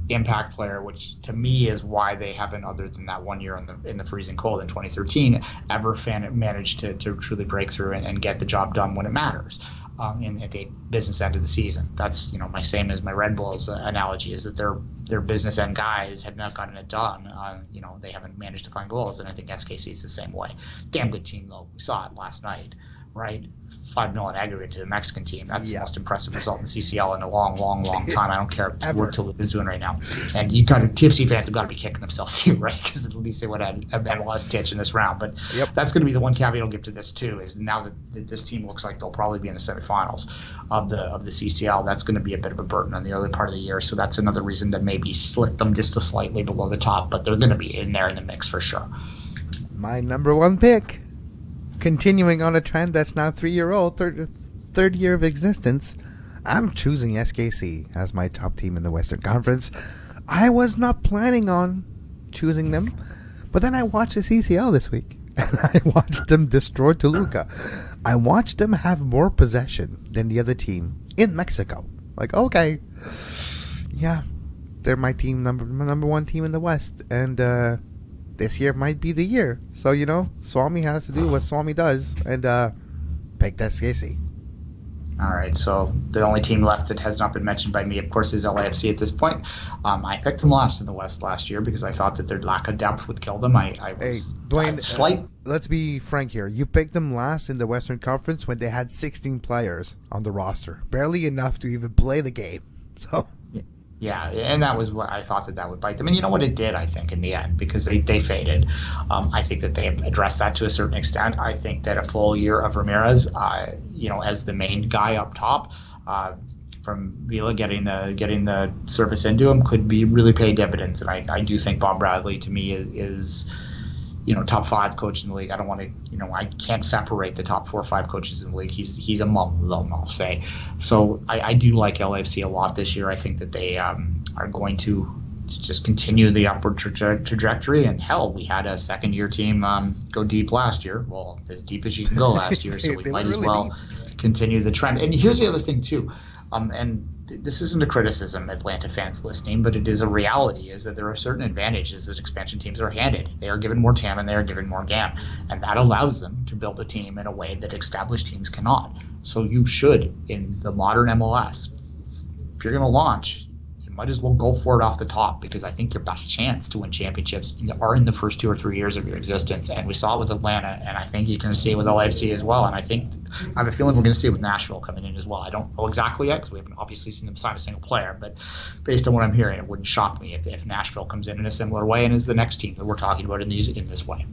impact player, which to me is why they haven't, other than that 1 year in the freezing cold in 2013, ever managed to truly break through and get the job done when it matters at the business end of the season. That's my same as my Red Bulls analogy, is that their business end guys have not gotten it done. They haven't managed to find goals, and I think SKC is the same way. Damn good team though. We saw it last night, right? 5-0 in aggregate to the Mexican team. That's the most impressive result in CCL in a long, long, long time. I don't care what Toulouse is doing right now. And TFC fans have got to be kicking themselves too, right? Because at least they would have had an MLS titch in this round. But that's going to be the one caveat I'll give to this too, is now that this team looks like they'll probably be in the semifinals of the CCL, that's going to be a bit of a burden on the early part of the year. So that's another reason to maybe slit them just a slightly below the top. But they're going to be in there in the mix for sure. My number 1 pick. Continuing on a trend that's now 3-year-old, third year of existence, I'm choosing SKC as my top team in the Western Conference. I was not planning on choosing them, but then I watched the CCL this week, and I watched them destroy Toluca. I watched them have more possession than the other team in Mexico. Like, okay, yeah, they're my team, number 1 team in the West, and this year might be the year. So, Swami has to do what Swami does and pick SKC. All right, so the only team left that has not been mentioned by me, of course, is LAFC at this point. I picked them last in the West last year because I thought that their lack of depth would kill them. Duane, let's be frank here. You picked them last in the Western Conference when they had 16 players on the roster. Barely enough to even play the game. So... Yeah, and that was what I thought that would bite them. And you know what it did, I think, in the end, because they faded. I think that they have addressed that to a certain extent. I think that a full year of Ramirez, as the main guy up top, from Vila getting the service into him could be really pay dividends. And I do think Bob Bradley, to me, is top 5 coach in the league. I don't want to, I can't separate the top 4 or 5 coaches in the league. He's among them, I'll say. So I do like LAFC a lot this year. I think that they are going to just continue the upward trajectory. And hell, we had a second-year team go deep last year. Well, as deep as you can go last year, so we might as well continue the trend. And here's the other thing, too. And this isn't a criticism, Atlanta fans listening, but it is a reality, is that there are certain advantages that expansion teams are handed. They are given more TAM and they are given more GAM, and that allows them to build a team in a way that established teams cannot. So you should, in the modern MLS, if you're going to launch, you might as well go for it off the top, because I think your best chance to win championships are in the first 2 or 3 years of your existence. And we saw it with Atlanta, and I think you're going to see it with LAFC as well. And I have a feeling we're going to see it with Nashville coming in as well. I don't know exactly yet, because we haven't obviously seen them sign a single player, but based on what I'm hearing, it wouldn't shock me if Nashville comes in a similar way and is the next team that we're talking about in this way.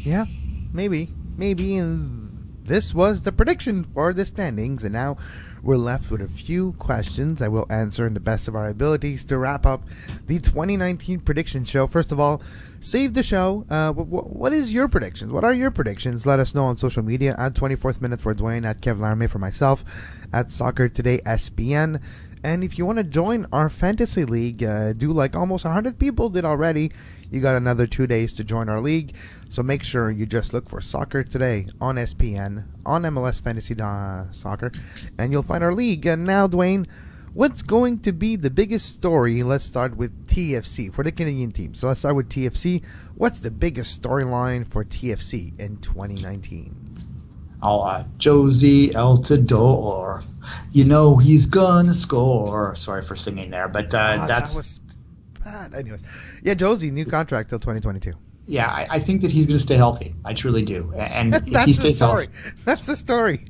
Yeah, maybe. And this was the prediction for the standings, and now we're left with a few questions I will answer in the best of our abilities to wrap up the 2019 prediction show. First of all, save the show. What is your predictions? What are your predictions? Let us know on social media at 24th Minute for Duane, at Kevin Laramee for myself, at Soccer Today SPN. And if you want to join our fantasy league, do like almost 100 people did already. You got another 2 days to join our league. So make sure you just look for Soccer Today on SPN, on MLS Fantasy Soccer, and you'll find our league. And now, Duane, what's going to be the biggest story? Let's start with TFC for the Canadian team. So let's start with TFC. What's the biggest storyline for TFC in 2019? Josie Altidore. He's gonna score. Sorry for singing there, but that was bad. Anyways, yeah, Josie, new contract till 2022. Yeah, I think that he's going to stay healthy. I truly do. And if he stays healthy, that's the story.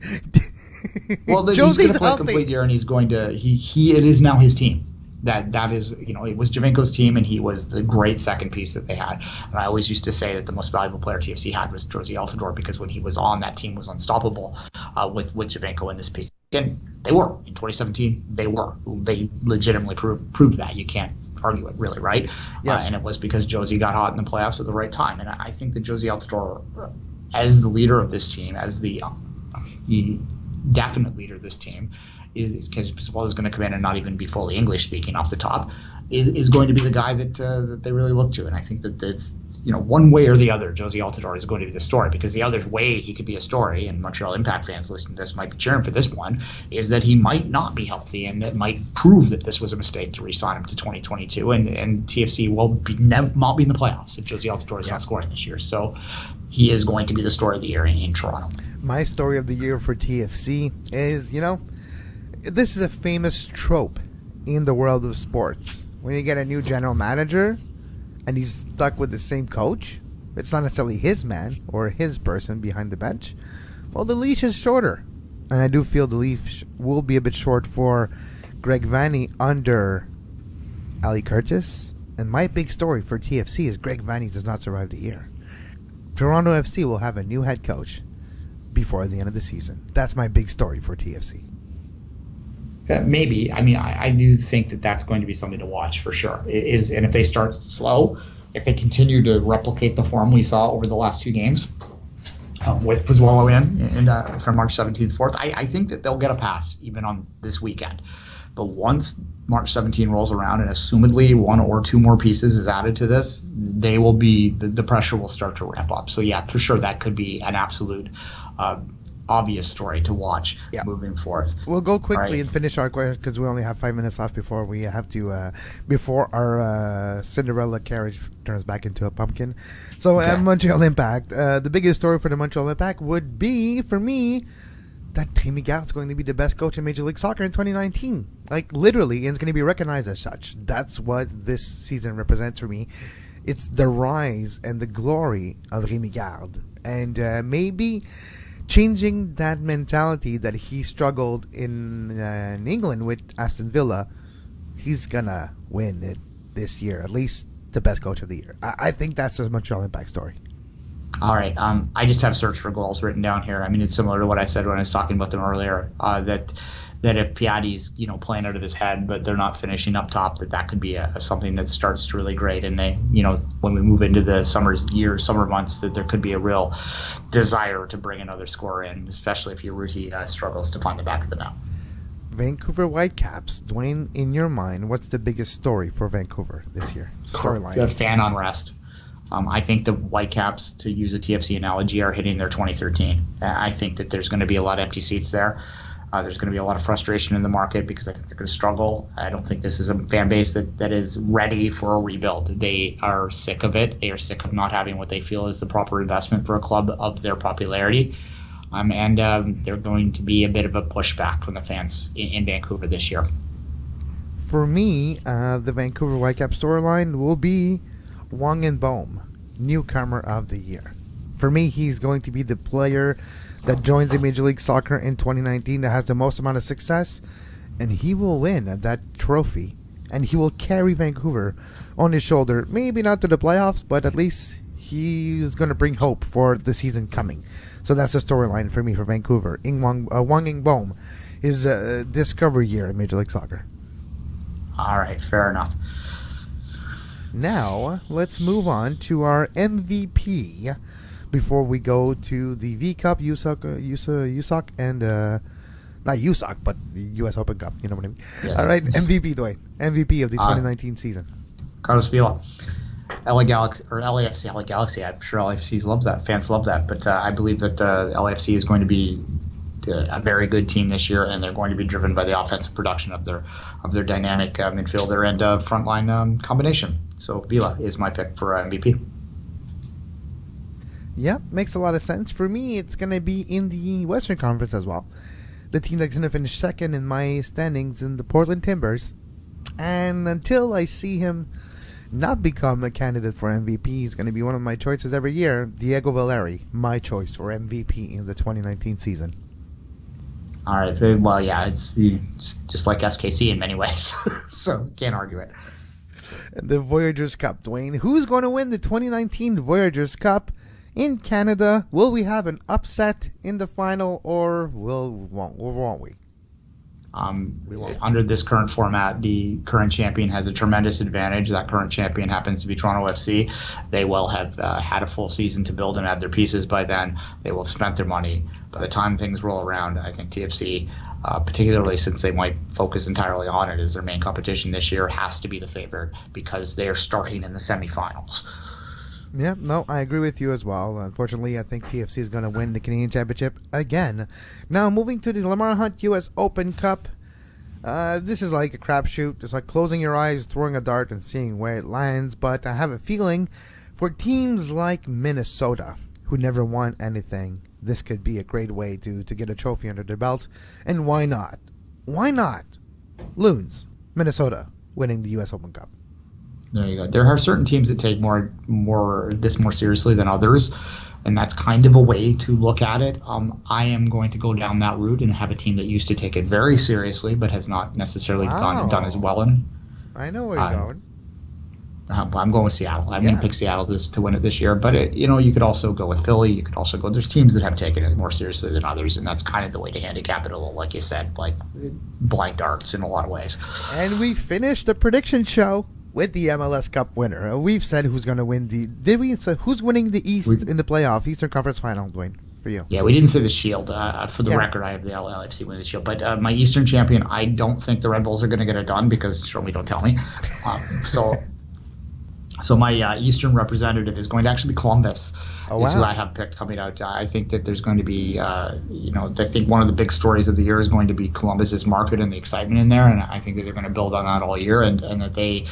Well, he's going to play a complete year, and he's going to. It is now his team. That is, it was Javinko's team, and he was the great second piece that they had. And I always used to say that the most valuable player TFC had was Josie Altidore, because when he was on, that team was unstoppable with Javinko in this peak. And they were. In 2017, they were. They legitimately proved that. You can't argue it, really, right? Yeah. And it was because Josie got hot in the playoffs at the right time. And I think that Josie Altidore, as the leader of this team, as the definite leader of this team, because Paul is going to come in and not even be fully English speaking off the top, is going to be the guy that they really look to. And I think that it's, one way or the other, Josie Altidore is going to be the story, because the other way he could be a story, and Montreal Impact fans listening to this might be cheering for this one, is that he might not be healthy, and that might prove that this was a mistake to re-sign him to 2022, and TFC will not be in the playoffs if Josie Altidore is not scoring this year. So he is going to be the story of the year in Toronto. My story of the year for TFC is, this is a famous trope in the world of sports. When you get a new general manager and he's stuck with the same coach, it's not necessarily his man or his person behind the bench. Well, the leash is shorter. And I do feel the leash will be a bit short for Greg Vanney under Ali Curtis. And my big story for TFC is Greg Vanney does not survive the year. Toronto FC will have a new head coach before the end of the season. That's my big story for TFC. Maybe. I mean, I do think that that's going to be something to watch for sure. And if they start slow, if they continue to replicate the form we saw over the last two games, with Pozuelo in from March 17th, 4th, I think that they'll get a pass even on this weekend. But once March 17 rolls around and assumedly one or two more pieces is added to this, they will be the pressure will start to ramp up. So yeah, for sure that could be an absolute obvious story to watch moving forth. We'll go quickly and finish our question because we only have 5 minutes left before we have to before our Cinderella carriage turns back into a pumpkin. So Montreal Impact, the biggest story for the Montreal Impact would be, for me, that Rémi Garde's going to be the best coach in Major League Soccer in 2019. Like, literally, and it's going to be recognized as such. That's what this season represents for me. It's the rise and the glory of Rémi Garde. And maybe changing that mentality that he struggled in England with Aston Villa, he's going to win it this year. At least the best coach of the year. I think that's the Montreal Impact story. All right. I just have search for goals written down here. I mean, it's similar to what I said when I was talking about them earlier, that if Piatti's, playing out of his head, but they're not finishing up top, that could be something that starts really great. And they, when we move into the summer months, that there could be a real desire to bring another scorer in, especially if Urruti struggles to find the back of the net. Vancouver Whitecaps. Duane, in your mind, what's the biggest story for Vancouver this year? Storyline. The fan unrest. I think the Whitecaps, to use a TFC analogy, are hitting their 2013. I think that there's going to be a lot of empty seats there. There's going to be a lot of frustration in the market because I think they're going to struggle. I don't think this is a fan base that is ready for a rebuild. They are sick of it. They are sick of not having what they feel is the proper investment for a club of their popularity. And they're going to be a bit of a pushback from the fans in Vancouver this year. For me, the Vancouver Whitecaps storyline will be Wang and Bohm, newcomer of the year. For me, he's going to be the player that joins the Major League Soccer in 2019 that has the most amount of success, and he will win that trophy, and he will carry Vancouver on his shoulder. Maybe not to the playoffs, but at least he's going to bring hope for the season coming. So that's the storyline for me for Vancouver. Wang and Bohm is a discovery year in Major League Soccer. All right, fair enough. Now, let's move on to our MVP before we go to the V Cup, USOC, and not USOC, but the US Open Cup. You know what I mean? Yes. All right, MVP, Duane. MVP of the 2019 season. Carlos Vila. LA Galaxy, or LAFC, LA Galaxy. I'm sure LAFC loves that. Fans love that. But I believe that the LAFC is going to be a very good team this year, and they're going to be driven by the offensive production of their dynamic midfielder and frontline combination. So Vila is my pick for MVP. Yeah, makes a lot of sense. For me, it's going to be in the Western Conference as well. The team that's going to finish second in my standings in the Portland Timbers. And until I see him not become a candidate for MVP, he's going to be one of my choices every year. Diego Valeri, my choice for MVP in the 2019 season. All right. Well, yeah, it's just like SKC in many ways, so can't argue it. The Voyageurs Cup, Duane. Who's going to win the 2019 Voyageurs Cup in Canada? Will we have an upset in the final, or won't we? Under this current format, the current champion has a tremendous advantage. That current champion happens to be Toronto FC. They will have had a full season to build and add their pieces by then. They will have spent their money. By the time things roll around, I think TFC, particularly since they might focus entirely on it as their main competition this year, has to be the favorite because they are starting in the semifinals. Yeah, no, I agree with you as well. Unfortunately, I think TFC is going to win the Canadian Championship again. Now, moving to the Lamar Hunt U.S. Open Cup. This is like a crapshoot. It's like closing your eyes, throwing a dart, and seeing where it lands. But I have a feeling for teams like Minnesota, who never won anything, this could be a great way to get a trophy under their belt. And why not? Why not? Loons, Minnesota, winning the U.S. Open Cup. There you go. There are certain teams that take this more seriously than others, and that's kind of a way to look at it. I am going to go down that route and have a team that used to take it very seriously, but has not necessarily done as well in. I know where you're going. I'm going with Seattle. I'm going to pick Seattle to win it this year. But you could also go with Philly. You could also go. There's teams that have taken it more seriously than others, and that's kind of the way to handicap it a little, like you said, like blind darts in a lot of ways. And we finished the prediction show with the MLS Cup winner. We've said who's going to win who's winning the East in the playoff, Eastern Conference Final, Duane, for you? Yeah, we didn't say the Shield. For the record, I have the LAFC winning the Shield. But my Eastern champion, I don't think the Red Bulls are going to get it done because show me, don't tell me. So my Eastern representative is going to actually be Columbus. Is who I have picked coming out. I think that there's going to be, I think one of the big stories of the year is going to be Columbus's market and the excitement in there, and I think that they're going to build on that all year, and that they,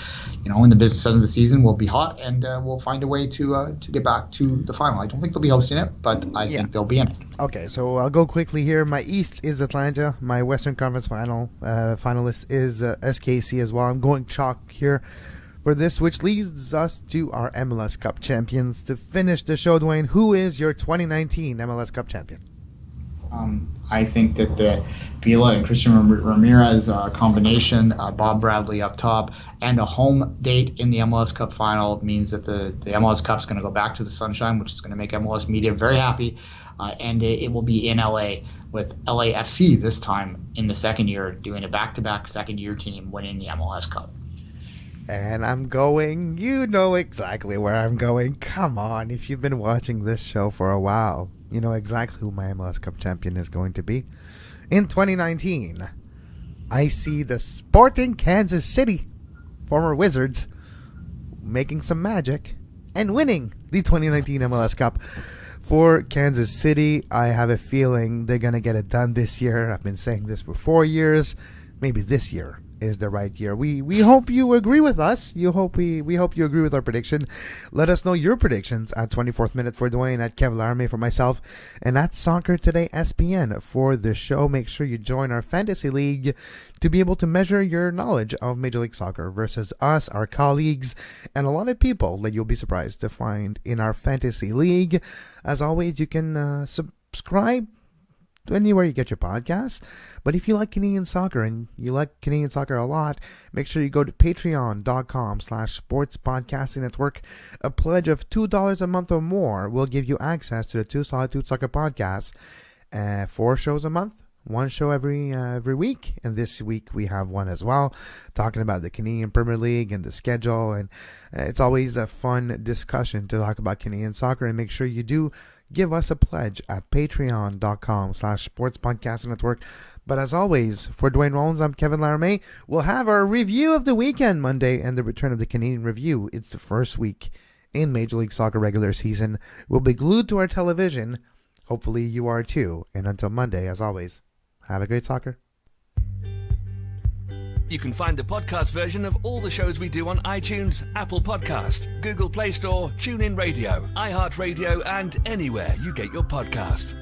in the business end of the season will be hot and will find a way to get back to the final. I don't think they'll be hosting it, but I think they'll be in it. Okay, so I'll go quickly here. My East is Atlanta. My Western Conference finalist is SKC as well. I'm going chalk here for this, which leads us to our MLS Cup champions. To finish the show, Duane, who is your 2019 MLS Cup champion? I think that the Vila and Christian Ramirez combination, Bob Bradley up top, and a home date in the MLS Cup final means that the MLS Cup is going to go back to the sunshine, which is going to make MLS media very happy, and it will be in LA with LAFC this time in the second year, doing a back-to-back second-year team winning the MLS Cup. And I'm going, you know exactly where I'm going. Come on, if you've been watching this show for a while, you know exactly who my MLS Cup champion is going to be. In 2019, I see the Sporting Kansas City, former Wizards, making some magic and winning the 2019 MLS Cup. For Kansas City, I have a feeling they're going to get it done this year. I've been saying this for 4 years. Maybe this year is the right year. We hope you agree with us. We hope you agree with our prediction. Let us know your predictions at 24th Minute for Duane, at Kev Laramee for myself, and at Soccer Today SPN for the show. Make sure you join our fantasy league to be able to measure your knowledge of Major League Soccer versus us, our colleagues, and a lot of people that you'll be surprised to find in our fantasy league. As always, you can subscribe anywhere you get your podcasts. But if you like Canadian soccer and you like Canadian soccer a lot, make sure you go to patreon.com/sportspodcasting network. A pledge of $2 a month or more will give you access to the Two Solitude Soccer podcasts. 4 shows a month, 1 show every week. And this week we have one as well, talking about the Canadian Premier League and the schedule. And it's always a fun discussion to talk about Canadian soccer. And make sure you do give us a pledge at patreon.com/sportspodcasting network. But as always, for Duane Rollins, I'm Kevin Laramee. We'll have our review of the weekend Monday and the return of the Canadian Review. It's the first week in Major League Soccer regular season. We'll be glued to our television. Hopefully you are too. And until Monday, as always, have a great soccer. You can find the podcast version of all the shows we do on iTunes, Apple Podcast, Google Play Store, TuneIn Radio, iHeartRadio, and anywhere you get your podcast.